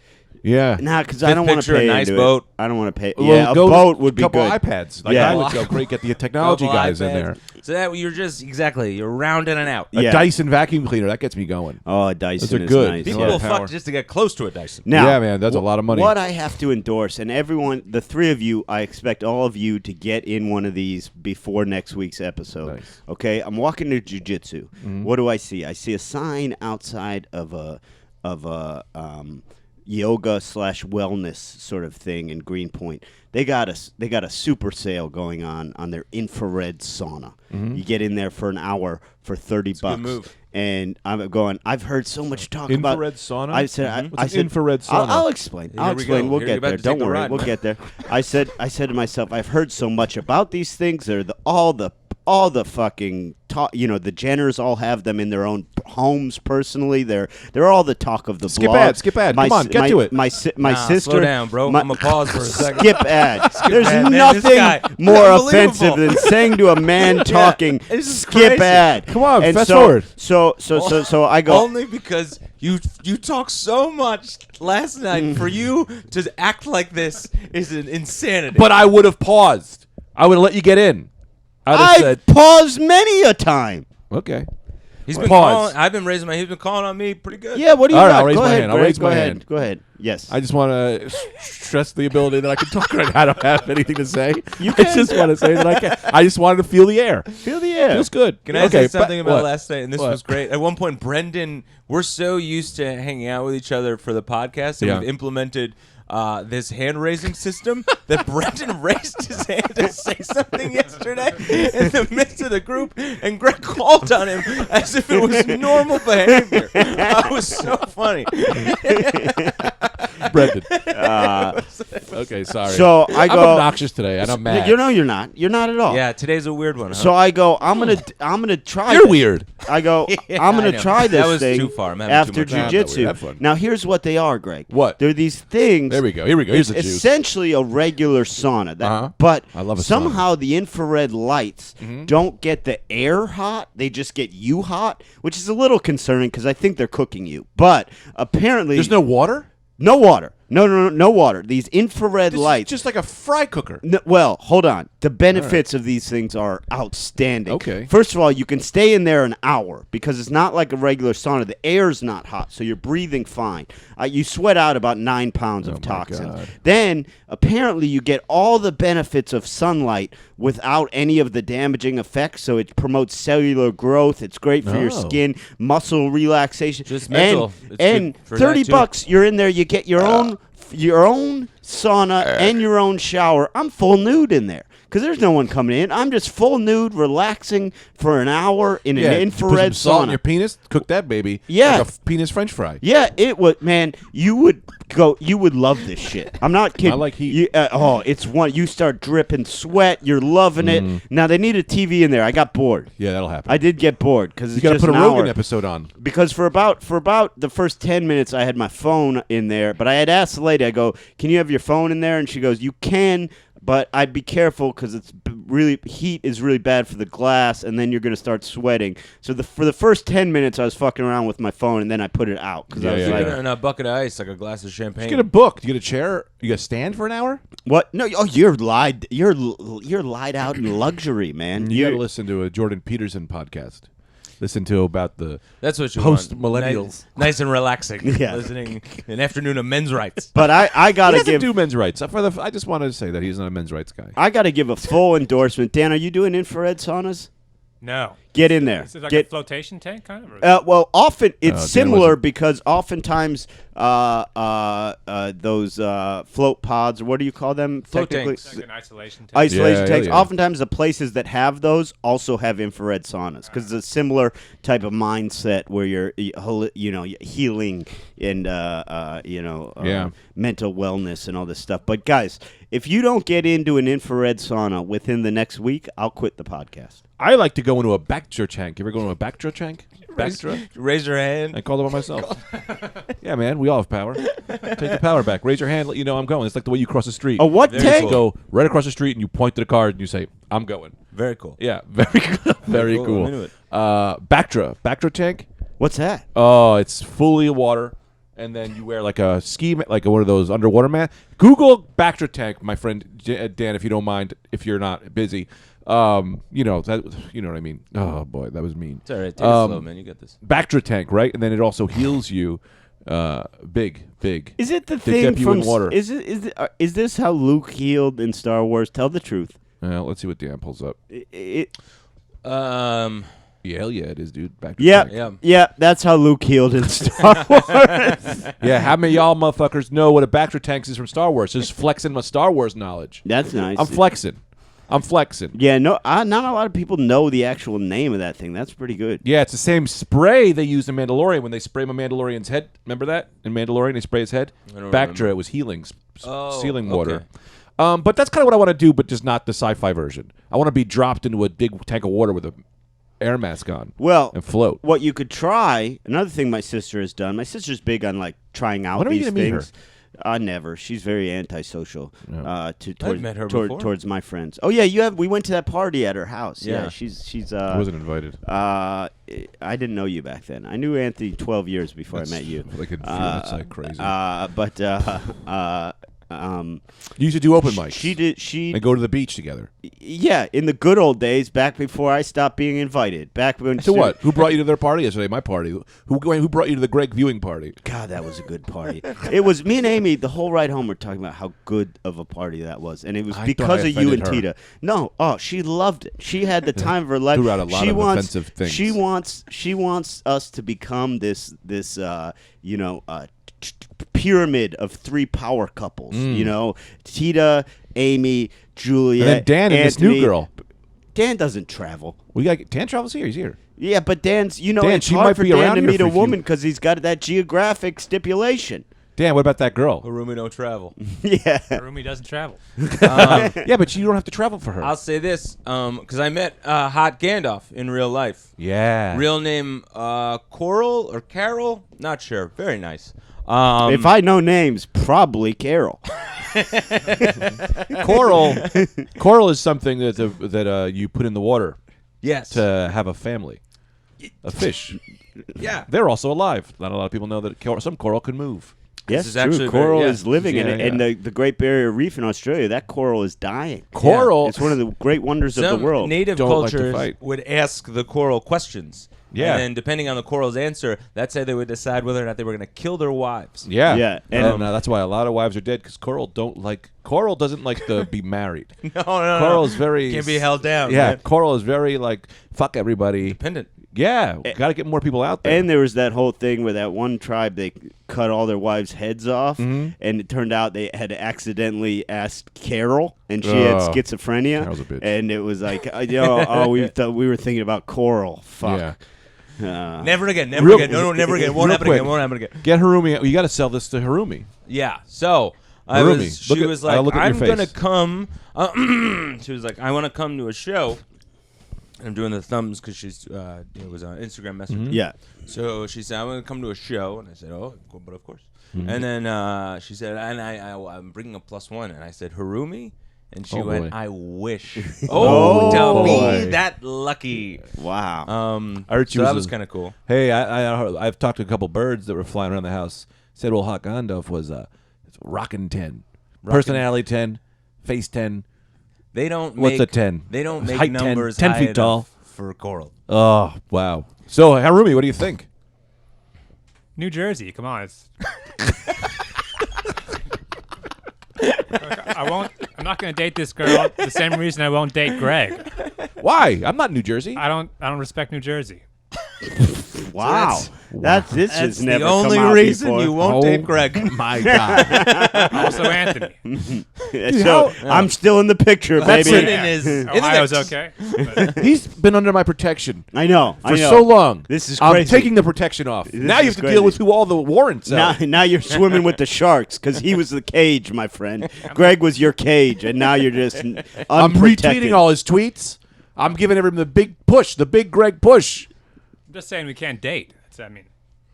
Yeah.
nah, because I
Fifth
don't want to
picture, a
pay
nice
into
boat.
It. I don't want to pay.
Well,
Yeah, a
go
boat would be
couple
good.
iPads. Like
Yeah.
I would go great. Get the technology
Couple
guys in
iPads.
there.
So that you're just you're rounding it out.
Yeah.
A Dyson vacuum cleaner that gets me going.
Oh, a Dyson
Those are
is
good.
nice.
People
Yeah.
will
Power.
fuck just to get close to a Dyson.
Now,
Yeah, man, that's a lot of money.
What I have to endorse, and everyone, the three of you, I expect all of you to get in one of these before next week's episode.
Nice.
Okay, I'm walking to jujitsu. What do I see? I see a sign outside of a yoga / wellness sort of thing in Greenpoint. They got a super sale going on their infrared sauna. You get in there for an hour for $30 bucks.
move.
And I'm going. I've heard so much talk
Infrared
about
sauna?
I said.
What's
I
an
said
infrared
I'll,
sauna?
I'll explain. I'll
Here we
explain.
go.
We'll
Here
get
you're about
there.
to
Don't
take the
worry.
ride.
We'll get there. I said to myself, I've heard so much about these things. They're all the fucking talk. You know, the Jenners all have them in their own homes personally. They're all the talk of the
Skip
blog.
ad, skip ad. Come on, get to it.
My
Nah,
sister.
slow down, bro.
my-
I'm gonna pause for a second.
Skip ad. There's
ad, man. This
nothing
guy-
more
unbelievable.
offensive than saying to a man talking,
this is
"Skip
crazy.
ad."
Come on,
And
fast
so,
forward.
So I go.
Only because you talked so much last night. For you to act like this is an insanity.
But I would have paused. I would have let you get in. I'd have
I've
said,
paused many a time.
okay.
he's been
Pause.
calling. I've been raising my. He's been calling on me pretty good.
Yeah, what do you
All right,
got?
I'll raise
Go
my
ahead,
hand. I'll
Greg,
raise
go
my
ahead.
hand.
Go ahead. Yes.
I just want to stress the ability that I can talk right now. I don't have anything to say.
You
I
can.
just want to say that I can. I just wanted to feel the air.
Feel the air.
Feels good.
Can I
okay,
say something
but-
about
what?
last night? And this
What?
was great. At one point, Brendan, we're so used to hanging out with each other for the podcast, and
Yeah.
we've implemented this hand-raising system that Brendan raised his hand to say something yesterday in the midst of the group, and Greg called on him as if it was normal behavior. That was so funny.
Brendan. Okay, sorry.
So I
I'm
go.
obnoxious today, and I'm mad.
You know you're not. You're not at all.
Yeah, today's a weird one. Huh?
So I go. I'm gonna try.
You're
this.
weird.
I go.
Yeah,
I'm
I
gonna
know.
try this
That was
thing
too far. I'm having
after
too much fun.
Nah,
jujitsu.
have fun.
Now here's what they are, Greg.
What?
They're these things.
There we go. Here we go. Here's the
It's
juice.
essentially a regular sauna.
Uh-huh.
But
I love a sauna.
somehow the infrared lights
Mm-hmm.
don't get the air hot. They just get you hot, which is a little concerning because I think they're cooking you. But apparently,
There's no water?
no water. No water. These infrared
This is
lights.
just like a fry cooker.
Well, hold on. The benefits of these things are outstanding.
Okay.
First of all, you can stay in there an hour because it's not like a regular sauna. The air's not hot, so you're breathing fine. You sweat out about 9 pounds of
my
toxins.
God.
Then, apparently, you get all the benefits of sunlight without any of the damaging effects. So it promotes cellular growth. It's great for your
Oh.
skin, muscle relaxation.
Just mental. It's
And
good for that,
$30
too.
bucks, you're in there. You get your own sauna and your own shower. I'm full nude in there because there's no one coming in. I'm just full nude, relaxing for an hour in an
Did you put
infrared
some salt in
sauna.
your penis? Cook that baby.
Yeah.
Like a penis French fry.
Yeah, it would, man. You would love this shit. I'm not kidding.
I like heat.
It's one. You start dripping sweat. You're loving it. Now they need a TV in there. I got bored.
Yeah, that'll happen.
I did get bored because
you
it's
got to
just
put a
an
Rogan
hour.
episode on.
Because for about the first 10 minutes, I had my phone in there. But I had asked the lady, I go, "Can you have your phone in there?" And she goes, "You can, but I'd be careful because it's really heat is really bad for the glass, and then you're gonna start sweating." So for the first 10 minutes, I was fucking around with my phone, and then I put it out because I was
Yeah,
like,
And a bucket of ice, like a glass of champagne.
Get a book. You get a chair. You got to stand for an hour.
"What? No, you're lied out in luxury, man.
You got to listen to a Jordan Peterson podcast. Listen to about the
That's what you
Post-millennials.
want. Nice and relaxing.
Yeah.
Listening an afternoon of men's rights.
But I
he
gotta
doesn't
give
do men's rights. I just wanted to say that he's not a men's rights guy.
I gotta give a full endorsement. Dan, are you doing infrared saunas?
No.
Get in there.
Is it like
Get
a flotation tank kind of? Or
well, often it's
Dan
similar
wasn't-
because oftentimes those float pods, or what do you call them?
Float
technically?
tanks.
like an isolation tank.
Isolation
Yeah,
tanks.
yeah.
Oftentimes, the places that have those also have infrared saunas because it's a similar type of mindset where you're healing and mental wellness and all this stuff. But guys, if you don't get into an infrared sauna within the next week, I'll quit the podcast.
I like to go into a Bactra tank. You ever go into a Bactra tank? Bactra?
Raise your hand.
I called it by myself. Yeah, man, we all have power. Take the power back. Raise your hand. Let you know I'm going. It's like the way you cross the street.
A what
You
tank?
go right across the street and you point to the card and you say, "I'm going."
Very cool.
Yeah, very cool. Very
cool.
cool.
I'm into it.
Bactra tank.
What's that?
Oh, it's fully of water, and then you wear like a like one of those underwater mat. Google Bactra tank, my friend Dan, if you don't mind, if you're not busy. You know what I mean. Oh boy, that was mean.
It's all right. Take it slow, man. You got this.
Bactra tank, right? And then it also heals you. Big.
Is it the
To
thing
dip you
from
in water.
Is this how Luke healed in Star Wars? Tell the truth.
Let's see what Dan pulls up. Yeah, hell yeah, it is, dude. Bactra
Yeah,
tank.
Yeah.
that's how Luke healed in Star Wars.
Yeah, how many of y'all motherfuckers know what a Bactra tank is from Star Wars? Just flexing my Star Wars knowledge.
That's nice.
I'm flexing.
Yeah, no, not a lot of people know the actual name of that thing. That's pretty good.
Yeah, it's the same spray they used in Mandalorian when they spray my Mandalorian's head. Remember that? In Mandalorian, they spray his head.
don't
Bactra,
remember.
it was healing, sealing
okay.
water. But that's kind of what I want to do, but just not the sci-fi version. I want to be dropped into a big tank of water with a air mask on
Well,
and float.
what you could try, another thing my sister has done. My sister's big on like trying out
When are you
these
gonna meet her?
things. Never. She's very antisocial.
met her before.
Towards my friends. Oh yeah, we went to that party at her house. Yeah,
Yeah.
she's.
I wasn't invited.
I didn't know you back then. I knew Anthony 12 years before I met you.
I could feel that's like crazy. You used to do open mics.
She did. She
and go to the beach together.
Yeah, in the good old days, back before I stopped being invited. Back when.
So what? Who brought you to their party yesterday? My party. Who brought you to the Greg viewing party?
God, that was a good party. It was me and Amy. The whole ride home, were talking about how good of a party that was, and it was
I
because
thought I
of you and
offended her.
Tita. No, she loved it. She had the time of her life.
Threw out a lot of offensive things.
She wants us to become this pyramid of three power couples. You know, Tita, Amy, Julia,
And then Dan and this new
Anthony.
girl.
Dan doesn't travel.
We got Dan travels here. He's here.
Yeah, but Dan's,
Dan,
it's
she
hard
might
for
be
Dan
around
to
here
meet
for
a
a few-
woman because he's got that geographic stipulation.
Dan, what about that girl?
Harumi don't travel.
Yeah.
Harumi doesn't travel.
Yeah, but you don't have to travel for her.
I'll say this, because I met Hot Gandalf in real life.
Yeah.
Real name Coral or Carol? Not sure. Very nice.
If I know names, probably Carol.
Coral is something that you put in the water
Yes.
to have a family. A fish.
Yeah.
They're also alive. Not a lot of people know that some coral can move.
Yes,
is
true.
actually
Coral
very- yeah.
is living in
Yeah,
it, and
yeah.
the Great Barrier Reef in Australia, that coral is dying.
Coral.
It's one of the great wonders of
Some
the world.
native
Don't like to
cultures
fight.
would ask the coral questions.
Yeah.
And then depending on the coral's answer, that's how they would decide whether or not they were going to kill their wives.
Yeah.
Yeah,
And
and-
that's why a lot of wives are dead because Coral doesn't like to be married.
No.
Coral's very
Can't be held down.
Yeah,
man.
Coral is very like fuck everybody.
Dependent.
Yeah, got to get more people out there.
And there was that whole thing where that one tribe, they cut all their wives' heads off, and it turned out they had accidentally asked Carol, and she had
Oh.
schizophrenia.
Carol's a bitch.
And it was like, we were thinking about Coral. Fuck.
Yeah.
Never again. Never
Real-
again. No, never again. Won't
real
happen
quick.
again. Won't happen again.
Get Harumi. You got to sell this to Harumi.
Yeah. So
Harumi,
she
look at-
was like,
look at your
I'm gonna
face.
come. She was like, I want to come to a show. And I'm doing the thumbs because she's it was on Instagram Messenger.
Yeah.
So she said, I'm going to come to a show. And I said, oh, but of course.
Mm-hmm.
And then she said, and I'm bringing a +1. And I said, Harumi? And she
Oh,
went,
boy.
I wish.
Oh,
to
boy.
be that lucky.
Wow.
I heard she
So
was
that was
a-
kind of cool.
Hey, I've talked to a couple birds that were flying around the house. Said, well, Hawk Gandalf was rockin' 10, personality 10, face 10.
They don't
What's
make,
a 10?
They don't make
Height 10,
numbers
10
high
feet tall.
enough for Coral.
Oh wow! So Harumi, what do you think?
New Jersey, come on. I'm not going to date this girl. The same reason I won't date Greg.
Why? I'm not New Jersey.
I don't respect New Jersey.
Wow. This
That's
has
the
never
only
come out
reason
before.
you won't date Greg.
My God.
Also Anthony.
So I'm still in the picture,
That's
baby.
it is.
Ohio's okay. But
He's been under my protection
I know.
for so long.
This is
I'm
crazy.
taking the protection off. Now you
is
have to deal
crazy.
with who all the warrants
Now,
are.
now you're swimming with the sharks because he was the cage, my friend. Greg was your cage, and now you're just unprotected.
I'm retweeting all his tweets. I'm giving everyone the big push, the big Greg push.
I'm just saying we can't date. I mean,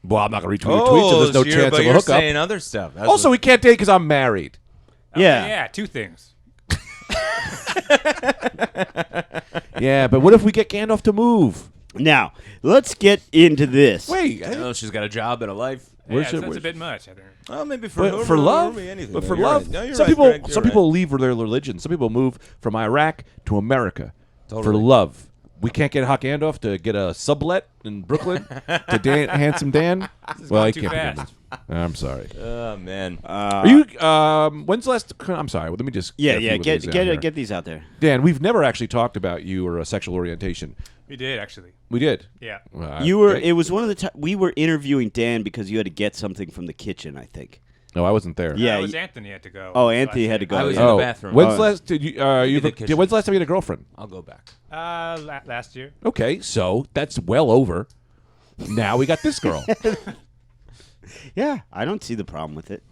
Well, I'm not going to retweet tweets, so there's no chance
but
of a
you're
hookup.
saying other stuff. That's
Also, we can't date because I'm married.
Yeah.
yeah, two things.
Yeah, but what if we get Gandalf to move?
Now, let's get into this.
Wait,
she's got a job and a life.
Where's
Yeah,
it-
that's
where's-
a bit much, I think.
Oh, maybe for
but for love,
anything.
but for
You're
love,
right. No, you're
some
right,
people,
Greg, you're
some
right.
people leave their religion. Some people move from Iraq to America for
Totally.
love. We can't get Hawk Gandalf to get a sublet in Brooklyn to Dan, Handsome Dan. Well, I
too
can't.
fast.
I'm sorry.
Oh man.
Are you? When's the last? I'm sorry. Let me just.
Yeah,
get a
yeah.
few of these out here.
Get these out there.
Dan, we've never actually talked about you or a sexual orientation.
We did, actually.
We did.
Yeah.
You were. It was one of the times we were interviewing Dan because you had to get something from the kitchen. I think.
No, I wasn't there.
Yeah,
it was
y-
Anthony had to go.
Oh, Anthony had to go.
I was
yeah.
in the
Oh,
bathroom.
when's
Oh.
the last? Did you?
did kitchen.
When's the last time you had a girlfriend?
I'll go back.
Last year.
Okay, so that's well over. Now we got this girl.
Yeah, I don't see the problem with it.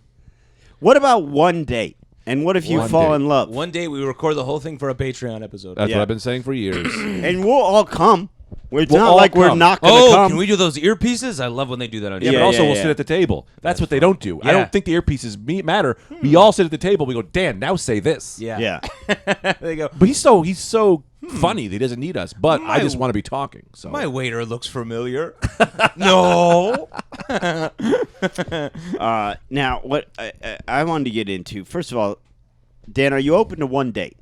What about one date? And what if you
One
fall
date.
in love?
One day we record the whole thing for a Patreon episode.
That's
Yeah.
what I've been saying for years.
And we'll all come. It's
We'll
not
all
like we're
come.
not going to come.
Can we do those earpieces? I love when they do that on
Yeah,
Yeah,
but also
yeah,
we'll
yeah.
sit at the table. That's what they don't do. I
Yeah.
don't think the earpieces matter. We all sit at the table. We go, Dan, now say this.
Yeah.
Yeah.
They go.
But he's so funny that he doesn't need us. But I just want to be talking. So
My waiter looks familiar. No.
Now, what I wanted to get into, first of all, Dan, are you open to one date?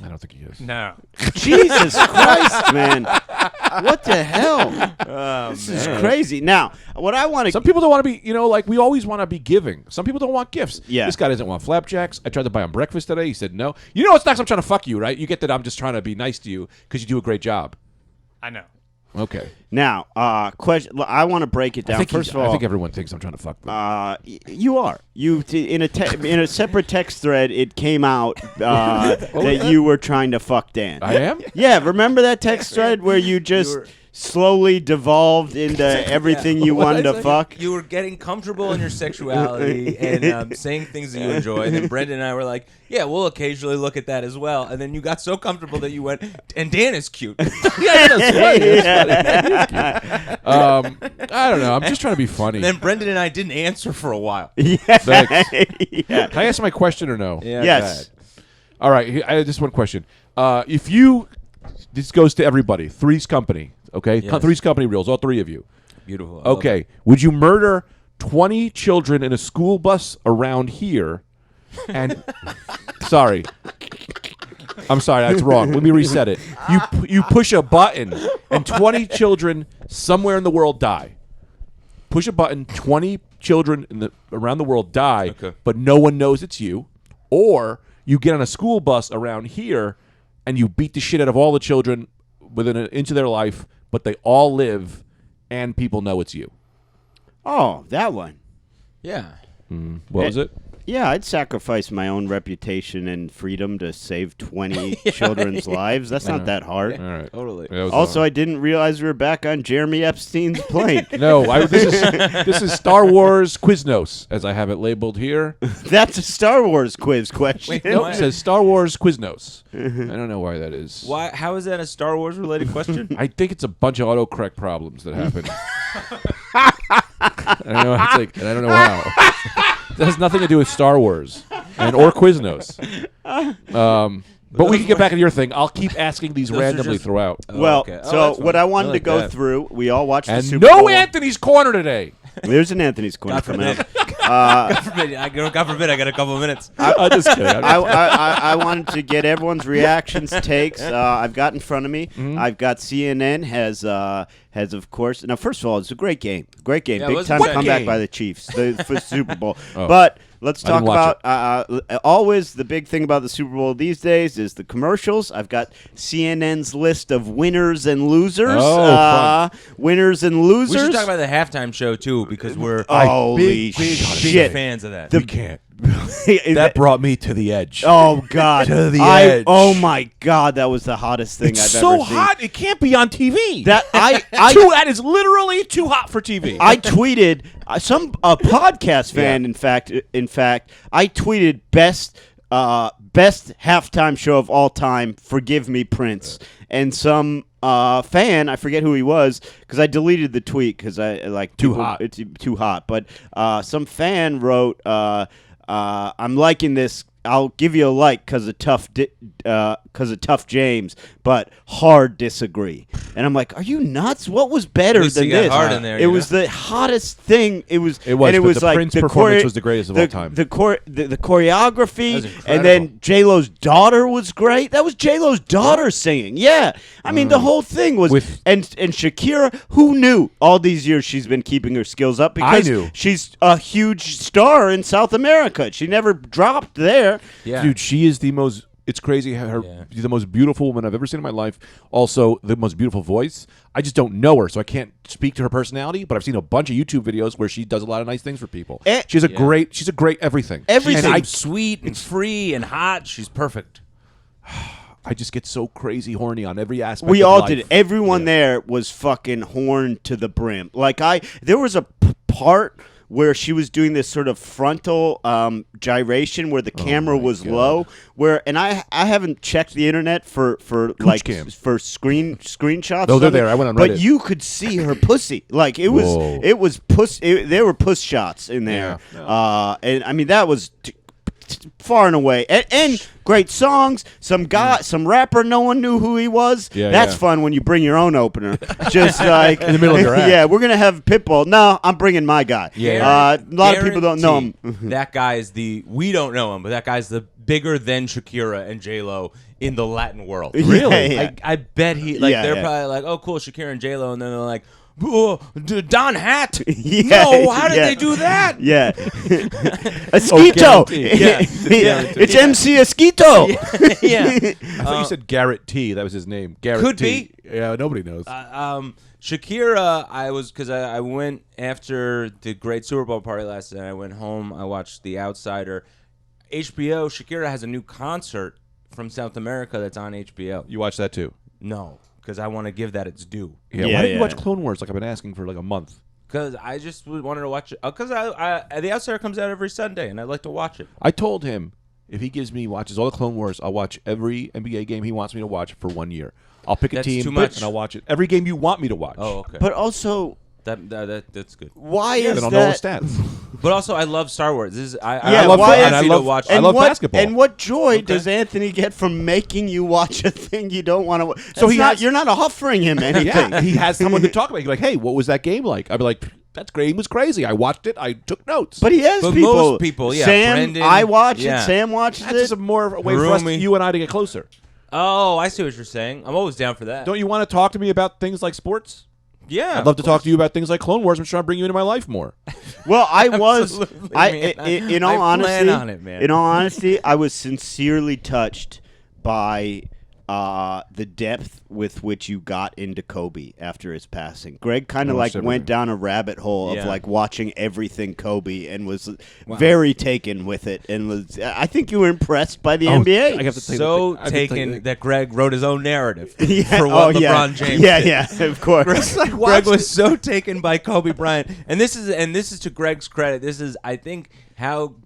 I don't think he is.
No.
Jesus Christ, man. What the hell? This is crazy. Now, what I want to...
Some people don't want to be, like we always want to be giving. Some people don't want gifts.
Yeah.
This guy doesn't want flapjacks. I tried to buy him breakfast today. He said no. You know it's not 'cause I'm trying to fuck you, right? You get that I'm just trying to be nice to you because you do a great job.
I know.
Okay.
Now, question. I want to break it down. First of all,
I think everyone thinks I'm trying to fuck them.
you are. In a separate text thread, it came out that you were trying to fuck Dan.
I am?
Yeah, remember that text thread where you just slowly devolved into everything you wanted to fuck?
You were getting comfortable in your sexuality and saying things that you enjoy. And then Brendan and I were like, yeah, we'll occasionally look at that as well. And then you got so comfortable that you went, and Dan is cute.
Yeah, that's funny. I don't know. I'm just trying to be funny.
And then Brendan and I didn't answer for a while.
Thanks.
Yeah.
Can I ask my question or no?
Yeah,
Yes.
All right. I have just one question. This goes to everybody. Three's Company. Okay.
Yes.
Three's Company rules. All three of you.
Beautiful. I love
Okay.
it.
Would you murder 20 children in a school bus around here? And sorry. I'm sorry, that's wrong. Let me reset it. You push a button and 20 children somewhere in the world die. Push a button, 20 children around the world die,
Okay.
but no one knows it's you. Or you get on a school bus around here and you beat the shit out of all the children within an inch of their life, but they all live and people know it's you.
Oh, that one.
Yeah.
What was it?
Yeah, I'd sacrifice my own reputation and freedom to save 20 children's lives. That's not that hard.
All right.
Totally.
That was
Also, I didn't realize we were back on Jeremy Epstein's plane.
No, this is Star Wars Quiznos, as I have it labeled here.
That's a Star Wars quiz question.
Wait,
Nope, it says Star Wars Quiznos. I don't know why that is.
Why? How is that a Star Wars related question?
I think it's a bunch of autocorrect problems that happen. I don't know. I don't know how. It has nothing to do with Star Wars or Quiznos. But we can get back to your thing. I'll keep asking these
Those are
randomly
just-
throughout.
Well,
okay. Oh,
so
that's
what
fine.
I wanted
I
to
like
go
that.
through, we all watched the
And
Super
no
Bowl.
Anthony's Corner today.
There's an Anthony's Corner
God
coming
forbid.
up.
God forbid. God forbid. I got a couple of minutes.
I'm just kidding.
I wanted to get everyone's reactions, takes. I've got in front of me.
Mm-hmm.
I've got CNN has of course. Now, first of all, it's a great game. Great game.
Yeah, it
Big
was a
time
good
comeback
game.
by the Chiefs for the Super Bowl.
Oh.
But Let's
I
talk
didn't watch
about always the big thing about the Super Bowl these days is the commercials. I've got CNN's list of winners and losers.
Oh, fun.
Winners and losers.
We should talk about the halftime show too, because we're
Holy
big
shit!
fans of that.
We can't. That brought me to the edge.
Oh God!
To the edge.
Oh my God! That was the hottest thing
It's
I've
so
ever seen.
hot, it can't be on TV.
That
that is literally too hot for TV.
I tweeted a podcast fan. In fact, I tweeted best halftime show of all time. Forgive me, Prince. And some fan, I forget who he was, because I deleted the tweet because I like
hot.
It's too hot. But some fan wrote, "I'm liking this. I'll give you a like because of tough James, but hard disagree." And I'm like, "Are you nuts? What was better
least
than
you got
this?"
hard in there,
It
you
was
know?
the hottest thing. It was,
It was,
and it
but
was
the
like
Prince
the
performance was the greatest of all time.
The choreography,
That was
and then J Lo's daughter was great. That was J Lo's daughter singing. Yeah, I mean the whole thing was. And Shakira, who knew all these years she's been keeping her skills up because
knew.
she's a huge star in South America. She never dropped there.
Yeah.
Dude, she is the most. It's crazy how she's the most beautiful woman I've ever seen in my life. Also, the most beautiful voice. I just don't know her, so I can't speak to her personality. But I've seen a bunch of YouTube videos where she does a lot of nice things for people. She's a great everything.
Everything.
And
She's sweet and free and hot. She's perfect.
I just get so crazy horny on every aspect.
We
of
all
life.
did it. Everyone there was fucking horned to the brim. Like there was a part where she was doing this sort of frontal gyration where the camera was low. And I haven't checked the internet for like
cam.
for screenshots.
No, they're
of it,
there. I went on
but
Reddit.
you could see her pussy. Like it
Whoa.
was puss. There were puss shots in there.
Yeah.
And I mean that was. Far and away, and great songs. Some rapper, no one knew who he was.
Yeah,
That's
yeah.
fun when you bring your own opener, just like
In the middle of your act.
Yeah, we're gonna have Pitbull. No, I'm bringing my guy.
Yeah.
A lot of people don't know him.
That guy is we don't know him, but that guy's the bigger than Shakira and J Lo in the Latin world.
Really? Yeah.
I bet they're probably like, oh cool, Shakira and J Lo, and then they're like, oh, Don Hat.
Yeah,
No, how did
yeah.
they do that?
Yeah, Esquito.
Guaranteed.
It's MC Esquito.
Yeah.
I thought you said Garrett T. That was his name. Garrett
Could
T. Yeah, nobody knows.
Shakira, I went after the great Super Bowl party last night. I went home. I watched The Outsider. HBO. Shakira has a new concert from South America that's on HBO.
You watched that too?
No, because I want to give that its due.
Yeah.
Yeah,
Why didn't you
yeah.
watch Clone Wars like I've been asking for like a month?
Because I just wanted to watch it. Because The Outsider comes out every Sunday, and I'd like to watch it.
I told him if he watches all the Clone Wars, I'll watch every NBA game he wants me to watch for 1 year. I'll pick a
That's
team
too much.
and I'll watch it. Every game you want me to watch.
Oh, okay.
But also,
That's good.
why
yeah,
is
then I'll know all the
that?
stats.
But also, I love Star Wars. This is I
Yeah,
love
why
and
is-
I love watch.
I love
what,
basketball.
And what joy
Okay.
does Anthony get from making you watch a thing you don't want to watch?
So
You're not offering him anything.
Yeah, he has someone to talk about. He's like, hey, what was that game like? I'd be like, that game was crazy. I watched it. I took notes.
But he has
But
people.
most people, yeah,
Sam,
Brendan,
I watch
yeah.
it. Sam watches
that's
it.
just more of a way for us,
Harumi.
you and I to get closer.
Oh, I see what you're saying. I'm always down for that.
Don't you want to talk to me about things like sports?
Yeah,
I'd love to talk to you about things like Clone Wars. I'm trying to bring you into my life more.
Well, I was.
Absolutely,
I
man.
in all
I
honesty,
plan on it, man.
in all honesty, I was sincerely touched by the depth with which you got into Kobe after his passing. Greg kind of
I
like
watched
went
everything.
down a rabbit hole of
Yeah.
like watching everything Kobe and was very taken with it. And was, I think you were impressed by the NBA.
I have to tell you
So
the thing. I have to tell you
taken
the-
that Greg wrote his own narrative
Yeah,
for what
yeah.
LeBron James
Yeah,
did.
yeah, of course.
Greg was so taken by Kobe Bryant, and this is to Greg's credit. This is, I think, how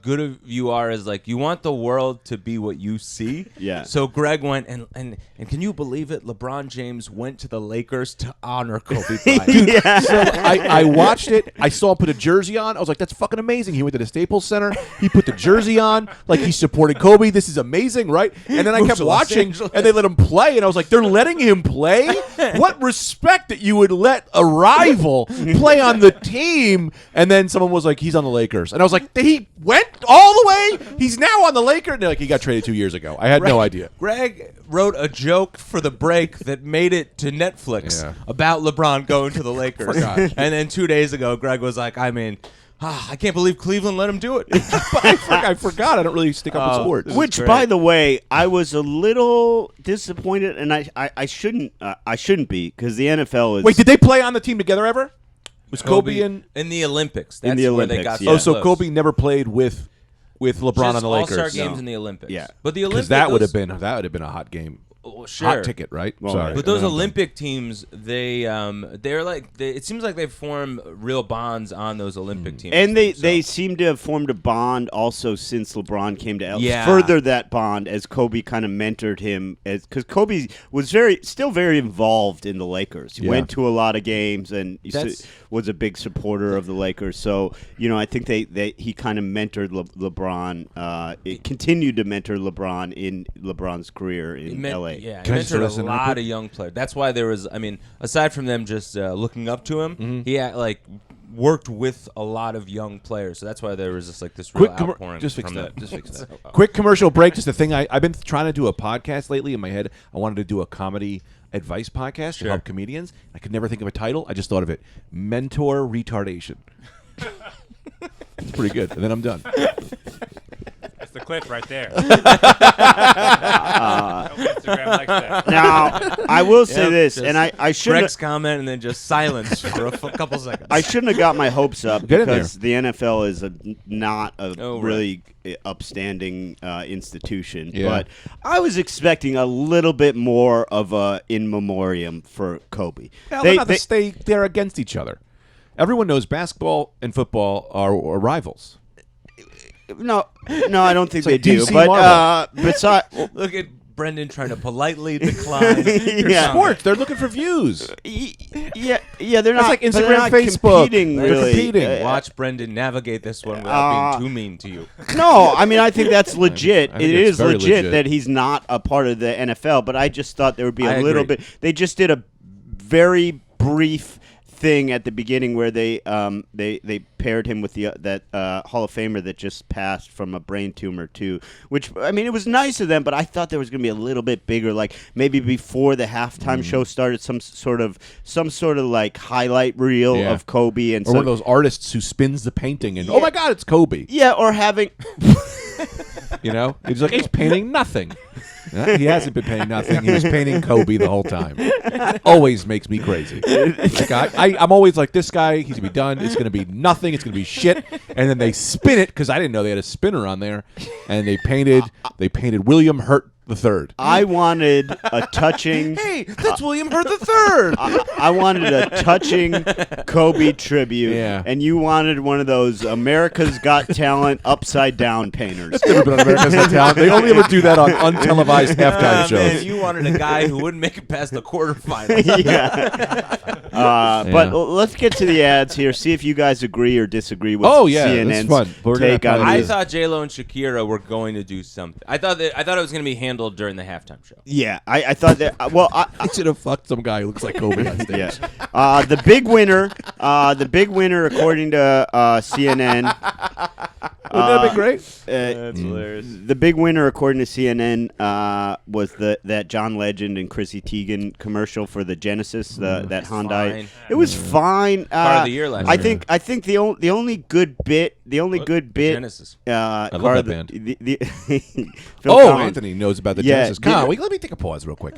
good of you are is like you want the world to be what you see.
Yeah.
So Greg went and can you believe it? LeBron James went to the Lakers to honor Kobe Bryant.
Yeah.
So I watched it. I saw him put a jersey on. I was like, that's fucking amazing. He went to the Staples Center. He put the jersey on. Like, he supported Kobe. This is amazing, right? And then I kept
to Los
watching,
Angeles.
and they let him play. And I was like, they're letting him play? What respect that you would let a rival play on the team? And then someone was like, he's on the Lakers. And I was like, he went all the way? He's now on the Lakers? And they're like, he got traded 2 years ago. I had no idea.
Greg wrote a joke for the break that made it to Netflix
Yeah.
about LeBron going to the Lakers.
Forgot.
And then 2 days ago, Greg was like, I mean, I can't believe Cleveland let him do it.
I forgot. I don't really stick up with sports.
This is
Which,
great.
by the way, I was a little disappointed, and I shouldn't be because the NFL is.
Wait, did they play on the team together ever? Was Kobe in
the Olympics? That's
the
where they
Olympics,
got.
yeah.
Oh, so
close.
Kobe never played with LeBron
Just
on the Lakers.
All-Star games
No.
in the Olympics.
Yeah.
But the
Because
Olympics
that would have been a hot game.
sure.
Hot ticket, right?
Well,
Sorry.
But those Olympic teams, they're like it seems like they form real bonds on those Olympic teams.
And they
themselves.
seem to have formed a bond also since LeBron came to LA.
Yeah.
Further that bond as Kobe kind of mentored him, because Kobe was still very involved in the Lakers. He
Yeah.
went to a lot of games and
That's-
was a big supporter of the Lakers. So I think he kind of mentored LeBron. It continued to mentor LeBron in LeBron's career in LA.
Yeah, he
Can I just
mentored a
listen real
lot
quick?
of young players. That's why there was. I mean, aside from them just looking up to him, he had, worked with a lot of young players. So that's why there was this real outpouring.
Just fix
from
that.
them.
Just fix that. Quick commercial break. Just a thing. I've been trying to do a podcast lately in my head. I wanted to do a comedy advice podcast to help comedians. I could never think of a title. I just thought of it. Mentor retardation. It's pretty good. And then I'm done.
That's the clip right there. Instagram likes that.
Now, I will say
Yep,
this,
just
and I shouldn't.
Greg's comment and then just silence for a couple seconds.
I shouldn't have got my hopes up
Get in
because the NFL is not a
Oh, right.
really upstanding institution.
Yeah.
But I was expecting a little bit more of a in memoriam for Kobe.
Well, they're against each other. Everyone knows basketball and football are rivals.
no, I don't think
It's like
they do.
DC
But
Marvel.
besides,
Look at Brendan trying to politely decline. your
Yeah.
Sports. They're looking for views.
yeah, they're not.
That's like
but they're
Instagram,
not
Facebook.
competing,
They're
really.
competing.
Watch Brendan navigate this one without being too mean to you.
No, I mean I think that's legit.
I think
It
it's
is
very
legit
legit.
that he's not a part of the NFL. But I just thought there would be
I
a little
agree.
bit. They just did a very brief thing at the beginning where they paired him with that Hall of Famer that just passed from a brain tumor too. Which I mean it was nice of them, but I thought there was going to be a little bit bigger. Like maybe before the halftime show started, some sort of like highlight reel
Yeah.
of Kobe and
Or one of those artists who spins the painting and, oh my God, it's Kobe.
yeah, or having.
You know? He's like, he's painting nothing. He hasn't been painting nothing. He was painting Kobe the whole time. Always makes me crazy. Like I'm always like, this guy, he's going to be done. It's going to be nothing. It's going to be shit. And then they spin it, because I didn't know they had a spinner on there. And they painted William Hurt III.
I wanted a touching.
Hey, that's William Hurt III.
I wanted a touching Kobe tribute,
Yeah.
and you wanted one of those America's Got Talent upside down painters.
Never been on America's Got Talent. They only ever do that on untelevised halftime shows.
Man, you wanted a guy who wouldn't make it past the quarterfinals.
yeah. But let's get to the ads here. See if you guys agree or disagree with
Oh, yeah,
CNN's
that's fun. We're gonna
take on
probably
I
this.
thought J-Lo and Shakira were going to do something. I thought it was going to be handled during the halftime show.
Yeah, I thought that. Well, I
I should have fucked some guy who looks like Kobe on stage.
yeah. The big winner, according to CNN.
Wouldn't that be great?
That's hilarious.
The big winner, according to CNN, was that John Legend and Chrissy Teigen commercial for the Genesis, that Hyundai.
fine.
It was fine.
Car of the year last
I
year.
think the only good bit,
Genesis.
I
love that band.
Phil
Oh,
Collins.
Anthony knows about the
Yeah,
Genesis. Come on,
yeah.
wait, let me take a pause real quick.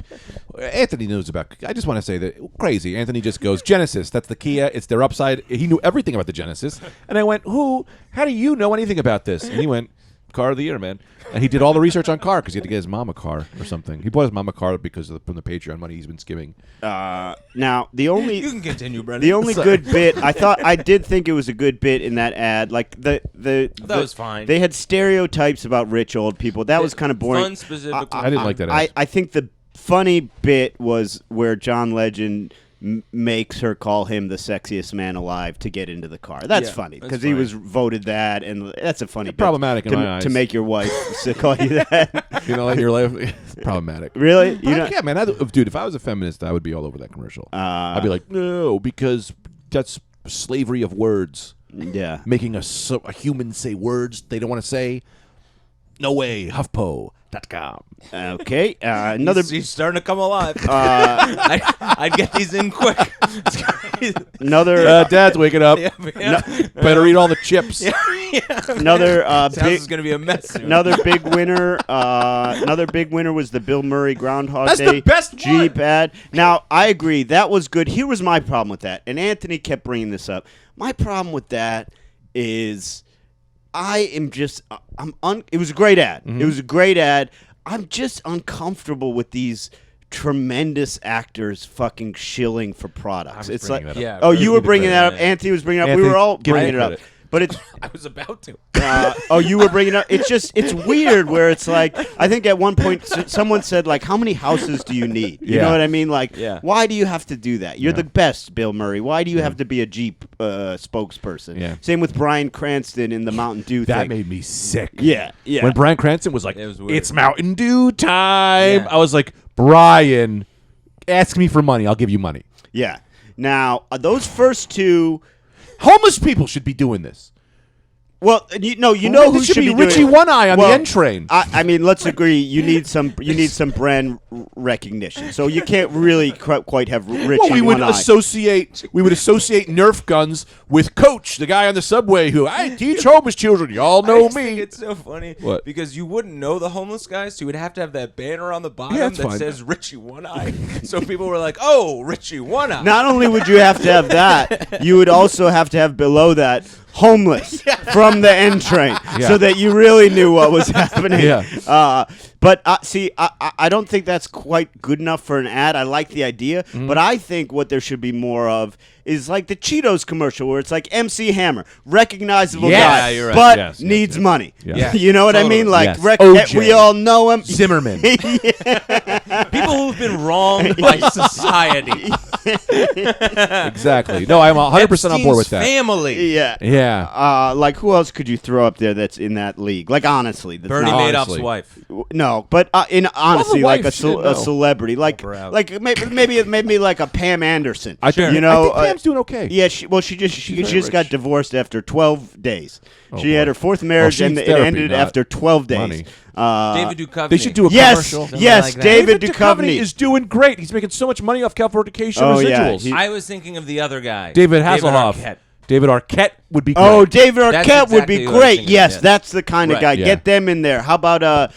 Anthony knows about. I just want to say that crazy. Anthony just goes Genesis. That's the Kia. It's their upside. He knew everything about the Genesis, and I went, "Who? How do you know anything about this?" And he went, "Car of the year, man." And he did all the research on car because he had to get his mom a car or something. He bought his mom a car because from the Patreon money he's been skimming.
Now the only
You can continue, Brendan.
the only good bit I did think it was a good bit in that ad. Like
That was fine.
They had stereotypes about rich old people. That was kind of boring.
Fun specifically.
I didn't like that ad.
I think the funny bit was where John Legend makes her call him the sexiest man alive to get into the car. That's
Yeah,
funny
that's
because he
funny.
was voted that, and that's a funny bit
Problematic in
to,
my eyes.
to make your wife to call you that.
You know, like your life, it's problematic.
Really?
But yeah, man. Dude, if I was a feminist, I would be all over that commercial. I'd be like, no, because that's slavery of words.
Yeah.
Making a human say words they don't want to say. No way. HuffPo.com.
Okay, another.
He's starting to come alive. I'd get these in quick.
Another.
Dad's waking up.
Yeah.
Better eat all the chips.
Another
This house
big.
is gonna be a mess soon.
Another big winner. Another big winner was the Bill Murray Groundhog
That's
Day
the best
Jeep
one.
ad. Now I agree that was good. Here was my problem with that, and Anthony kept bringing this up. My problem with that is, it was a great ad.
Mm-hmm.
It was a great ad. I'm just uncomfortable with these tremendous actors fucking shilling for products. It's like,
bringing that up.
Yeah,
oh,
very
you were
good
bringing that up.
credit, yeah.
Anthony was bringing it up.
Anthony,
We were all
give me
bringing it up.
credit.
But it's
I was about to.
oh, you were bringing up. It's weird where it's like, I think at one point someone said, like, how many houses do you need? You know
Yeah.
what I mean? Like,
Yeah.
why do you have to do that? You're the best, Bill Murray. Why do you have to be a Jeep spokesperson?
Yeah.
Same with Bryan Cranston in the Mountain Dew
That
thing.
made me sick.
Yeah.
When Bryan Cranston was like,
It was weird.
it's Mountain Dew time.
Yeah.
I was like, Brian, ask me for money. I'll give you money.
Yeah. Now, those first two.
Homeless people should be doing this.
Well, you know who
It should be
doing
Richie
it.
One Eye on
Well,
the N train.
I mean, let's agree. You need some brand recognition. So you can't really quite have Richie
Well, we would
One Eye.
associate Nerf guns with Coach, the guy on the subway who I teach homeless children. Y'all
I
know
just think
me.
it's so funny
What?
because you wouldn't know the homeless guy, so you would have to have that banner on the bottom
Yeah, that's
that
fine.
says Richie One Eye. So people were like, "Oh, Richie One Eye."
Not only would you have to have that, you would also have to have below that homeless from the N train,
Yeah.
so that you really knew what was happening.
Yeah.
But see, I don't think that's quite good enough for an ad. I like the idea,
Mm-hmm.
but I think what there should be more of is like the Cheetos commercial where it's like MC Hammer, recognizable
Yes.
guy,
Yeah, you're right.
but
Yes, yes,
needs
yes.
money.
Yeah.
You know what I mean? Like
Yes.
we
OJ.
all know him.
Zimmerman.
People who've been wronged by society.
Exactly. No, I'm 100% on board with that.
Family.
Yeah.
Yeah.
Like who else could you throw up there that's in that league? Like honestly, that's
Bernie
not-
Honestly.
Madoff's wife.
No, but honestly,
wife
like a
should know.
celebrity, like
Oprah out.
maybe like a Pam Anderson.
I think,
you know,
I think Pam's doing okay.
yeah. She just
very
got
rich.
divorced after 12 days.
Oh,
she had
boy.
her fourth marriage,
she
and
needs
it
therapy,
ended
not
after 12 days.
money.
David Duchovny.
They should do a
Yes,
commercial.
yes,
like that.
David
Duchovny
Duchovny.
is doing great. He's making so much money off Californication
Oh, yeah,
residuals.
he-
I was thinking of the other guy.
David Hasselhoff.
Arquette.
David Arquette would be great.
Oh, David Arquette
That's
would be
exactly what I was
great.
thinking,
Yes,
yeah.
that's the kind of
Right.
guy.
Yeah.
Get them in there. How about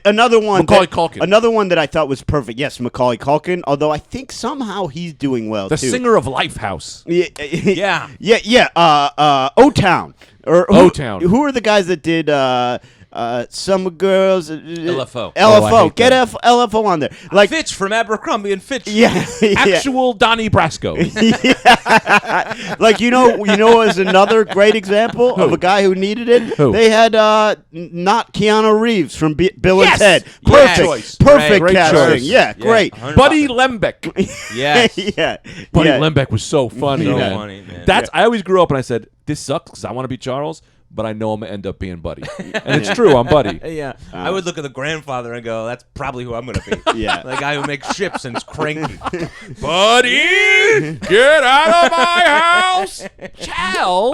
another one?
Macaulay Culkin.
Another one that I thought was perfect. Yes, Macaulay Culkin. Although I think somehow he's doing well
the
too.
singer of Lifehouse.
Yeah.
yeah. O-Town or
O-Town.
Who are the guys that did? Some girls.
LFO.
Oh, I hate
Get
them.
LFO on there. Like
Fitch from Abercrombie and Fitch.
yeah, yeah.
Actual Donnie Brasco.
Like you know, as another great example of a guy who needed it.
Who?
They had not Keanu Reeves from Bill
Yes!
and Ted.
Great
Perfect,
choice.
perfect
Great
casting.
choice.
Yeah, great.
100%.
Buddy Lembeck.
Yes.
yeah,
Buddy
yeah.
Lembeck was so funny,
So
man.
funny, man.
That's I always grew up and I said, this sucks because I want to be Charles, but I know I'm going to end up being Buddy. And it's true, I'm Buddy.
Yeah. I would look at the grandfather and go, that's probably who I'm going to be.
Yeah.
The guy who makes ships and is cranky.
Buddy, get out of my house. Charles.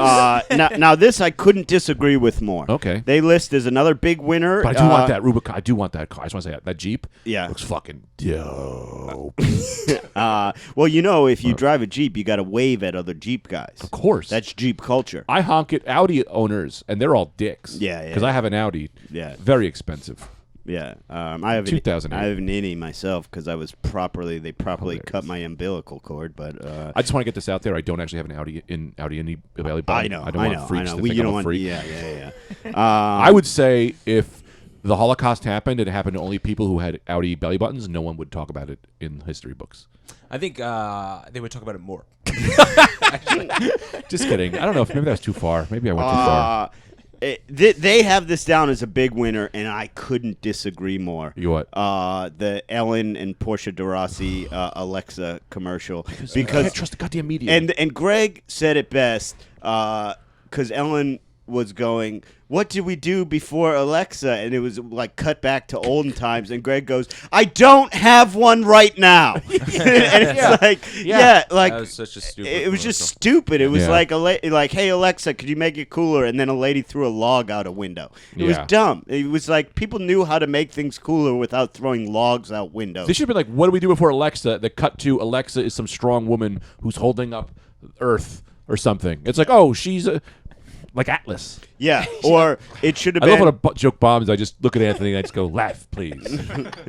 Now this I couldn't disagree with more.
Okay.
They list as another big winner.
But I do want that Rubicon. I do want that car. I just want to say that Jeep.
Yeah.
Looks fucking dope.
Well, you know, if you drive a Jeep, you got to wave at other Jeep guys.
Of course.
That's Jeep culture.
I honk at Audi owners, and they're all dicks.
Yeah.
Because I have an Audi.
Yeah.
Very expensive.
Yeah, I have
2008.
I have an innie myself because they properly
Hilarious.
cut my umbilical cord, but
I just want to get this out there. I don't actually have an Audi any belly button.
I know,
I don't want freaks to think
you
I'm
don't
a
want,
freak.
yeah.
I would say if the Holocaust happened and it happened to only people who had Audi belly buttons, no one would talk about it in history books.
I think they would talk about it more.
Just kidding. I don't know if maybe that was too far. Maybe I went too far.
They have this down as a big winner, and I couldn't disagree more.
You what?
The Ellen and Portia de Rossi Alexa commercial
Because I can't trust the goddamn media.
and Greg said it best because Ellen was going, "What did we do before Alexa?" And it was like cut back to olden times. And Greg goes, "I don't have one right now." And it's like
That was such a stupid.
it was just
commercial.
stupid. It was
Yeah.
like, "Hey Alexa, could you make it cooler?" And then a lady threw a log out a window. It was
Yeah.
dumb. It was like people knew how to make things cooler without throwing logs out windows.
This should be like, what do we do before Alexa? The cut to Alexa is some strong woman who's holding up Earth or something. It's like, oh, she's like Atlas.
Yeah, or it should have
I
been.
love when a joke bombs. I just look at Anthony and I just go, laugh, please.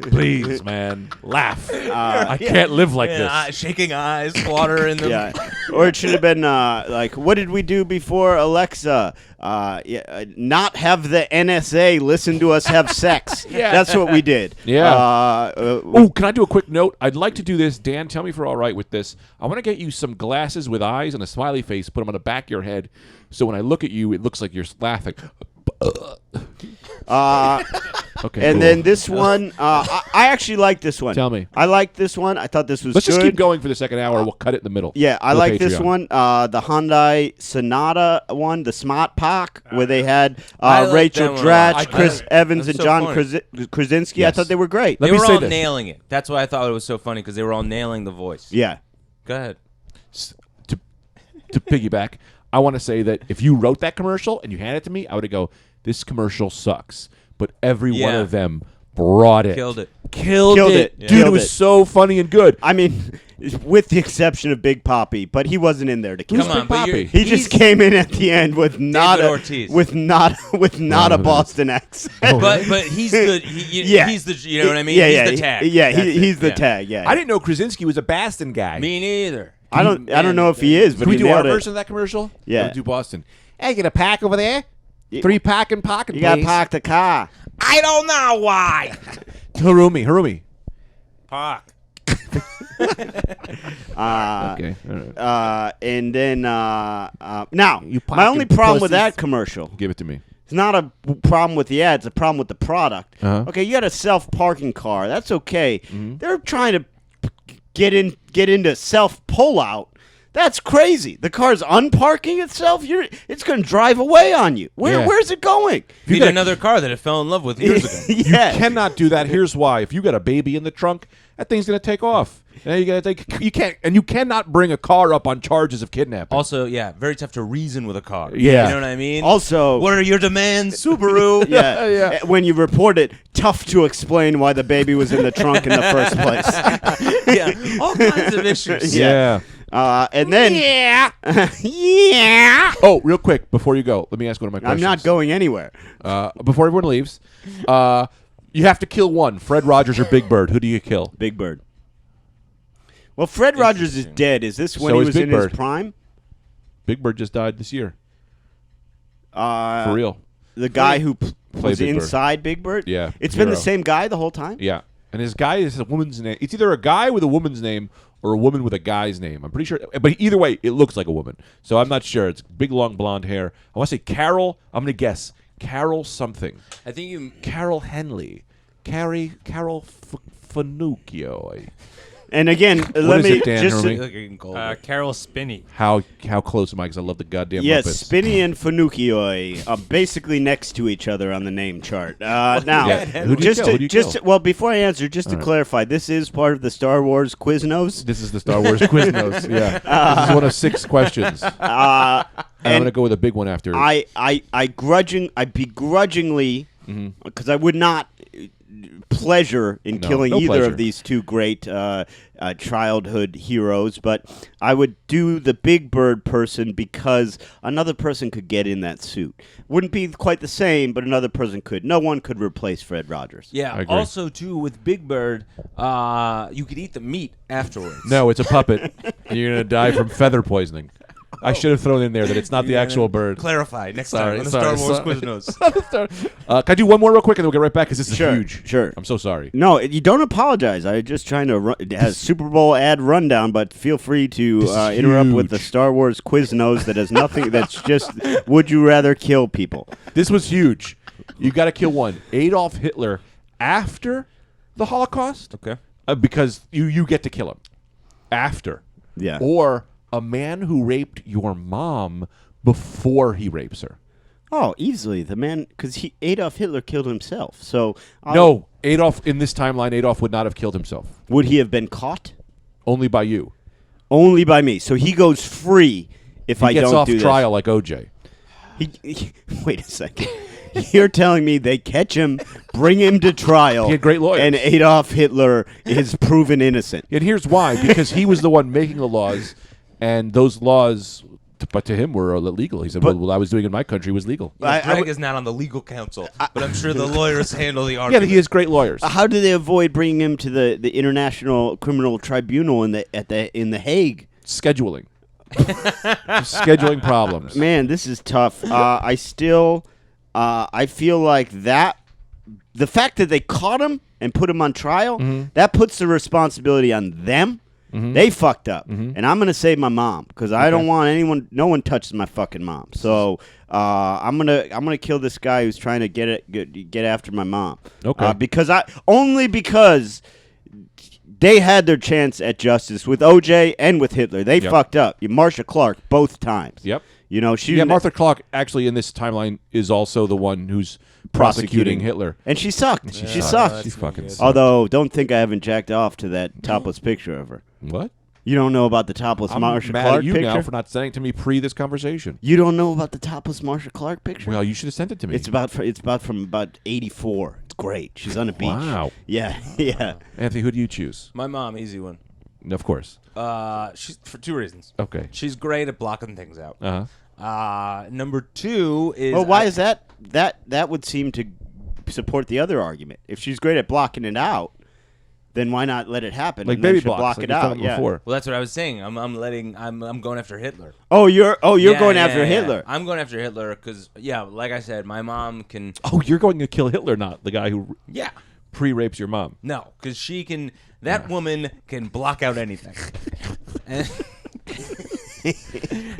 Please, man. Laugh. I can't live like this.
Shaking eyes, water in them.
Yeah, or it should have been like, what did we do before Alexa? Not have the NSA listen to us have sex.
Yeah.
That's what we did.
Yeah. Oh, can I do a quick note? I'd like to do this. Dan, tell me if we're all right with this. I want to get you some glasses with eyes and a smiley face, put them on the back of your head, so when I look at you, it looks like you're laughing. Okay.
And
cool.
then this one, I actually like this one.
Tell me.
I like this one. I thought this was
Let's
good.
just keep going for the second hour. We'll cut it in the middle.
Yeah, I
No
like this
Patreon.
one. The Hyundai Sonata one, the Smart Park, where they had
I like
Rachel
that one a lot.
Dratch,
I
Chris
get it.
Evans,
That's
and
so
John
funny.
Krasinski. I
Yes.
thought they were great.
Let
They
me
were
say
all
this.
nailing it. That's why I thought it was so funny because they were all nailing the voice.
Yeah.
Go ahead.
To piggyback, I want to say that if you wrote that commercial and you handed it to me, I would go, this commercial sucks. But every one
Yeah.
of them brought it.
Killed it.
Killed it.
Yeah.
Dude,
Killed
it was
it.
so funny and good.
I mean, with the exception of Big Poppy, but he wasn't in there to kill
Who's
Come
him.
on,
Big
but
Poppy?
you're,
He just came in at the end with not
David
a
Ortiz.
with not a Boston accent.
But he's good.
Yeah.
He's the, you know what I mean?
Yeah,
He's
yeah,
the tag.
Yeah,
That's it.
he's the
Yeah.
tag. Yeah,
I didn't know Krasinski was a Boston guy.
Me neither.
I don't know if he is, but
Can we
he
do our
nailed it.
version of that commercial?
Yeah.
We'll do Boston. Hey, get a pack over there? 3 pack and pocket,
You got to
please.
park the car.
I don't know why.
Harumi.
Park.
Okay. All right.
And then now,
You
my only
pocket
problem with
pussies.
that commercial,
Give it to me.
it's not a problem with the ad, it's a problem with the product.
Uh-huh.
Okay, you got a self-parking car. That's okay.
Mm-hmm.
They're trying to get into self-pullout. That's crazy. The car's unparking itself. It's going to drive away on you.
Yeah.
Where's it going?
Beat
got-
another car that I fell in love with years ago.
Yeah.
You cannot do that. Here's why. If you got a baby in the trunk, that thing's going to take off. And you can't, and you cannot bring a car up on charges of kidnapping.
Also, yeah, very tough to reason with a car.
Yeah.
You know what I mean?
Also,
what are your demands, Subaru?
yeah,
Yeah.
When you report it, tough to explain why the baby was in the trunk in the first place.
Yeah, all kinds of issues.
yeah.
And then, yeah.
Oh, real quick before you go, let me ask one of my
I'm
questions.
not going anywhere.
Before everyone leaves, you have to kill one: Fred Rogers or Big Bird. Who do you kill?
Big Bird. Well, Fred Rogers is dead. Is this when
So
he
is
was
Big
in
Bird.
his prime?
Big Bird just died this year.
For
real.
The guy who was
Big Bird.
inside Big Bird?
Yeah,
It's been the
hero.
same guy the whole time?
Yeah. And his guy is a woman's name. It's either a guy with a woman's name or a woman with a guy's name. I'm pretty sure. But either way, it looks like a woman. So I'm not sure. It's big, long, blonde hair. I want to say Carol. I'm going to guess. Carol something.
I think you.
Carol Henley. Carol Finucchio.
And again, let
is
me
it, Dan
just
Hermie?
Like you can call it.
Carol Spinney.
How close am I? Because I love the goddamn
yes,
Muppets.
Spinney and Finucchio are basically next to each other on the name chart. Now,
Yeah. Who do you
just
kill? Who do you kill?
well, before I answer, just to clarify, this is part of the Star Wars Quiznos.
This is the Star Wars Quiznos. Yeah. This is one of 6 questions. And I'm going to go with a big one after.
I begrudgingly,
Mm-hmm.
because I would not pleasure in
No,
killing
no
either
pleasure.
of these two great childhood heroes, but I would do the Big Bird person because another person could get in that suit. Wouldn't be quite the same, but another person could. No one could replace Fred Rogers.
Yeah.
I agree.
Also, too, with Big Bird, you could eat the meat afterwards.
No, it's a puppet. And you're going to die from feather poisoning. I should have thrown in there that it's not the actual bird.
Clarify next
Sorry,
time on the
sorry,
Star Wars
sorry.
Quiznos.
Can I do one more real quick and then we'll get right back because this is
Sure,
huge.
sure.
I'm so sorry.
No, you don't apologize. I'm just trying to run. It has Super Bowl ad rundown, but feel free to
This is
interrupt with
huge.
the Star Wars Quiznos that has nothing. That's just would you rather kill people?
This was huge. You got to kill one. Adolf Hitler after the Holocaust.
Okay.
Because you get to kill him after.
Yeah.
Or a man who raped your mom before he rapes her.
Oh, easily. The man, because Adolf Hitler killed himself. So
No, Adolf, in this timeline, Adolf would not have killed himself.
would he have been caught?
Only by you.
Only by me. So he goes free if
He
I
gets
don't
off
do
trial like OJ.
Wait a second. You're telling me they catch him, bring him to trial,
He had great lawyers.
and Adolf Hitler is proven innocent.
And here's why. Because he was the one making the laws, and those laws, but to him, were illegal. He said,
But-
what I was doing in my country was legal.
Yeah, Greg is not on the legal counsel, but I'm sure the lawyers handle the
Yeah,
argument.
he has great lawyers.
How do they avoid bringing him to the International Criminal Tribunal in the Hague?
Scheduling. Scheduling problems.
Man, this is tough. I feel like that the fact that they caught him and put him on trial, that puts the responsibility on them. They fucked up, and I'm gonna save my mom because I don't want no one touches my fucking mom. So I'm gonna kill this guy who's trying to get after my mom.
Okay.
Because they had their chance at justice with OJ and with Hitler. They fucked up. Marcia Clark both times.
Yep.
You know, she
Martha Clark actually in this timeline is also the one who's prosecuting Hitler.
and she sucked. She sucked.
She fucking sucked.
Although, don't think I haven't jacked off to that topless picture of her.
What?
You don't know about the topless
I'm
Marcia
mad
Clark
at you
picture?
now for not sending it to me pre this conversation.
You don't know about the topless Marcia Clark picture?
Well, you should have sent it to me.
It's from about 84. It's great. She's on a beach.
Wow.
Yeah, yeah.
Anthony, who do you choose?
My mom, easy one.
Of course.
She's for two reasons.
Okay.
She's great at blocking things out.
Uh-huh.
Number two is
Well, why is that? That would seem to support the other argument. If she's great at blocking it out, then why not let it happen?
Like
and then
baby
she'll
blocks,
block
like
it
you've done
out.
it
Yeah.
before.
Well, that's what I was saying. I'm going after Hitler.
You're
Yeah,
going
yeah,
after
yeah.
Hitler.
I'm going after Hitler because, like I said, my mom can.
Oh, you're going to kill Hitler, not the guy who
Yeah.
pre-rapes your mom.
No, because she can. That woman can block out anything. and,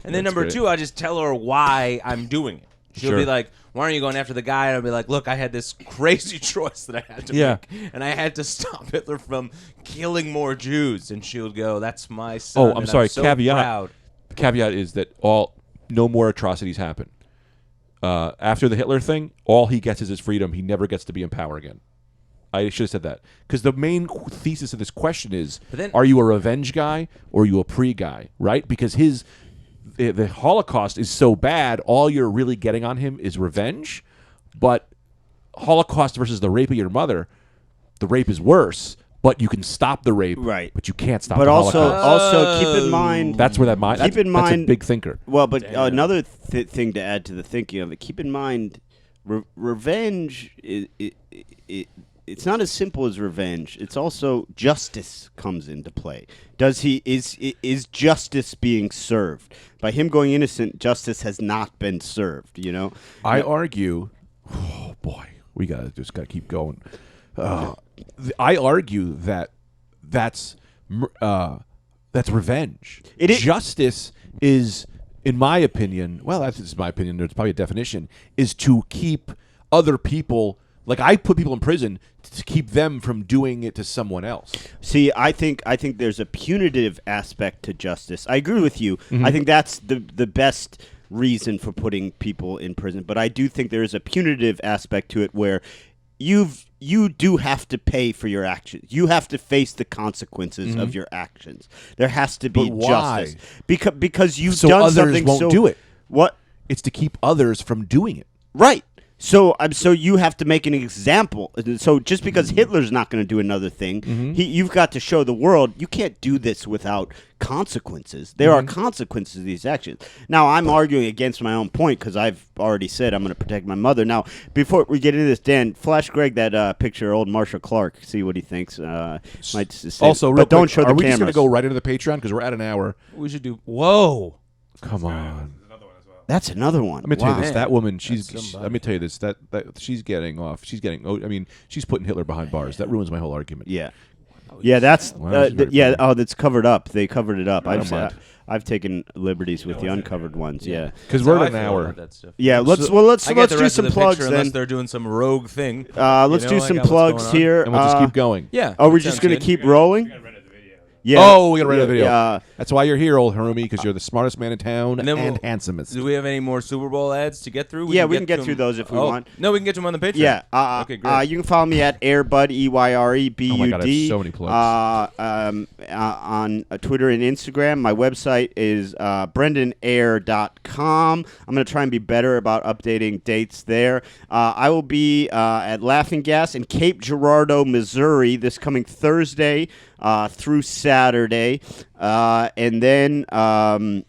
and then number
great.
two, I just tell her why I'm doing it. She'll
Sure.
be like, "Why aren't you going after the guy?" And I'll be like, "Look, I had this crazy choice that I had to make, and I had to stop Hitler from killing more Jews." And she would go, "That's my son."
Oh, I'm
and
sorry.
so
Caveat.
proud."
The caveat is that no more atrocities happen. After the Hitler thing, all he gets is his freedom. He never gets to be in power again. I should have said that because the main thesis of this question is: are you a revenge guy or are you a pre guy? Right? Because the Holocaust is so bad, all you're really getting on him is revenge. But Holocaust versus the rape of your mother, the rape is worse. But you can stop the rape,
Right.
But you can't stop
But
the
also,
Holocaust.
keep in mind.
That's where that mind.
Keep in
that's
mind-
a big thinker.
Well, but another thing to add to the thinking of it. Keep in mind, revenge. It's not as simple as revenge. It's also justice comes into play. Is justice being served? By him going innocent, justice has not been served. You know.
I argue. Oh boy, we just gotta keep going. I argue that that's revenge. Justice is, in my opinion, well, that's just my opinion. There's probably a definition is to keep other people. Like I put people in prison to keep them from doing it to someone else.
See, I think there's a punitive aspect to justice. I agree with you. I think that's the best reason for putting people in prison. But I do think there is a punitive aspect to it where you do have to pay for your actions. You have to face the consequences of your actions. There has to be
But why?
justice because you've
So
done
others
something.
won't do it.
What?
It's to keep others from doing it.
Right. So you have to make an example. So just because Hitler's not going to do another thing, you've got to show the world you can't do this without consequences. There are consequences to these actions. Now, I'm arguing against my own point because I've already said I'm going to protect my mother. Now, before we get into this, Dan, flash Greg that picture of old Marshall Clark. See what he thinks. Might say,
Also, real
but don't
quick,
show the
are we
cameras.
just going to go right into the Patreon because we're at an hour?
We should do. Whoa.
Come on.
That's another one.
Let me tell you this.
Wow.
That woman,
That's
let me tell you this. That she's getting off. She's getting. I mean, she's putting Hitler behind bars. That ruins my whole argument.
Yeah. Yeah, that's
Wow, that's very
yeah.
funny.
Oh, that's covered up. They covered it up.
I don't mind.
I've taken liberties with the uncovered ones. Yeah.
Because
That's
we're
how
at
I
an
feel
hour.
about that stuff.
Yeah. Let's
I get the
do
rest
some
of the
plugs
picture
then.
unless they're doing some rogue thing.
Let's
You
do
know,
some
like what's
plugs
going on.
here.
And we'll just keep going.
Yeah.
Are we
that
just
sounds
going to
good.
keep rolling? Yeah.
Oh, we got to write a video.
Yeah.
That's why you're here, old Harumi, because you're the smartest man in town
And
and,
then we'll-
handsomest.
Do we have any more Super Bowl ads to get through?
We can get
to
through
them-
those if we want.
No, we can get to them on the Patreon.
Yeah.
Okay, great.
You can follow me at Airbud, EYREBUD.
Oh my God, I have so many plugs.
On Twitter and Instagram. My website is brendanair.com. I'm going to try and be better about updating dates there. I will be at Laughing Gas in Cape Girardeau, Missouri this coming Thursday through Saturday. And then I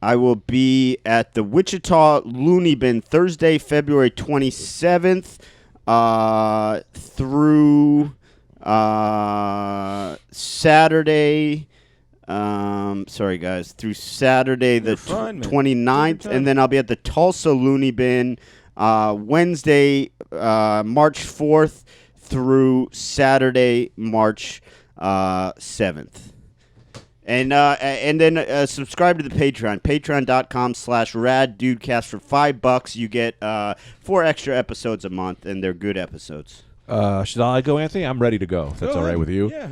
will be at the Wichita Looney Bin Thursday, February 27th through Saturday. Sorry, guys. Through Saturday the
You're fine, man.
29th.
Take your time.
And then I'll be at the Tulsa Looney Bin Wednesday, March 4th through Saturday, March 7th. And then subscribe to the Patreon, patreon.com/Rad Dudecast. For $5, you get 4 extra episodes a month, and they're good episodes.
Should I go, Anthony? I'm ready to go, if that's all right with you.
Yeah.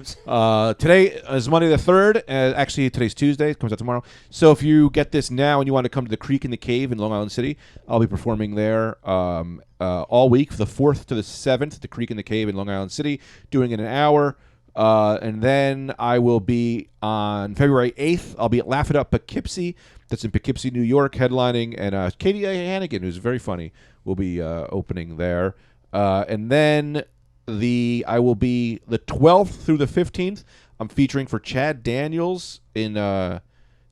Today is Monday the 3rd. Actually, today's Tuesday. It comes out tomorrow. So if you get this now and you want to come to the Creek in the Cave in Long Island City, I'll be performing there all week, the 4th to the 7th, the Creek in the Cave in Long Island City, doing it an hour. And then I will be on February 8th. I'll be at Laugh It Up Poughkeepsie. That's in Poughkeepsie, New York, headlining. And Katie Hannigan, who's very funny, will be opening there. And then I will be the 12th through the 15th. I'm featuring for Chad Daniels in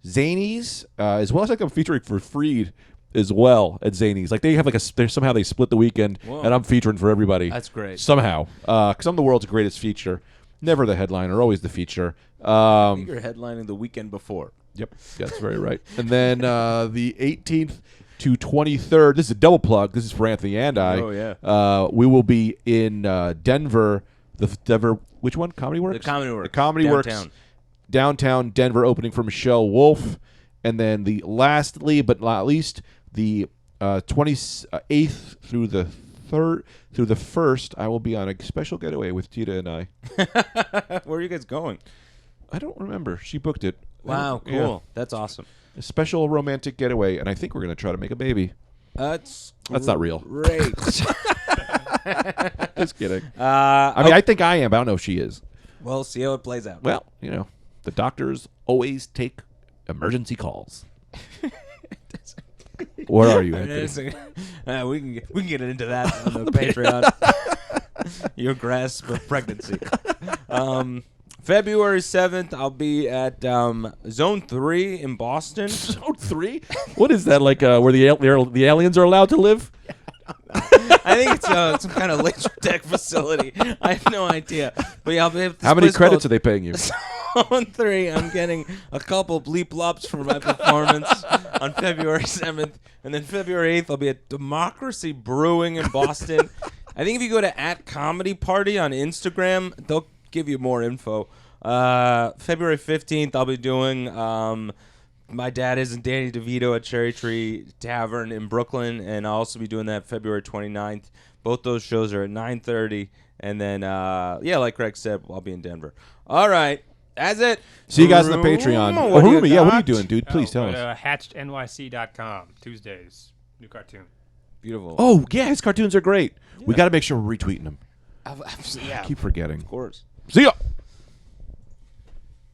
Zanies, as well as I'm featuring for Freed as well at Zanies. Like they have somehow they split the weekend,
Whoa.
and I'm featuring for everybody.
That's great.
Somehow, because I'm the world's greatest feature. Never the headliner, always the feature.
I think you're headlining the weekend before.
Yep, that's very right. And then the 18th to 23rd. This is a double plug. This is for Anthony and I.
Oh, yeah.
We will be in Denver. Denver. Which one? Comedy Works.
The Comedy Works.
The Comedy
Downtown.
Works. Downtown Denver, opening for Michelle Wolf, and then the lastly but not least, the 28th through the 1st, I will be on a special getaway with Tita and I.
Where are you guys going?
I don't remember. She booked it.
Wow, cool.
Yeah.
That's awesome.
A special romantic getaway, and I think we're going to try to make a baby.
That's
not real.
Great.
Just kidding. I think I am, but I don't know if she is.
Well, see how it plays out.
Well, the doctors always take emergency calls. What are you, Anthony?
We can get into that on the Patreon. Your grasp of pregnancy. February 7th, I'll be at Zone 3 in Boston.
Zone 3? What is that, like where the aliens are allowed to live?
I think it's some kind of laser tech facility. I have no idea. But yeah, I'll be at this
How many
place
credits are
called
they paying you?
Zone 3. I'm getting a couple bleep lops for my performance on February 7th. And then February 8th, I'll be at Democracy Brewing in Boston. I think if you go to @ComedyParty on Instagram, they'll give you more info. February 15th, I'll be doing My Dad Isn't Danny DeVito at Cherry Tree Tavern in Brooklyn, and I'll also be doing that February 29th. Both those shows are at 9:30, and then, like Greg said, I'll be in Denver. All right, that's it.
See you guys on the Patreon.
What do you
Harumi, what are you
got?
doing, dude? Please tell us.
HatchedNYC.com, Tuesdays, new cartoon.
Beautiful.
Oh, yeah, his cartoons are great. We got to make sure we're retweeting them.
Yeah,
Keep forgetting.
of course.
See ya.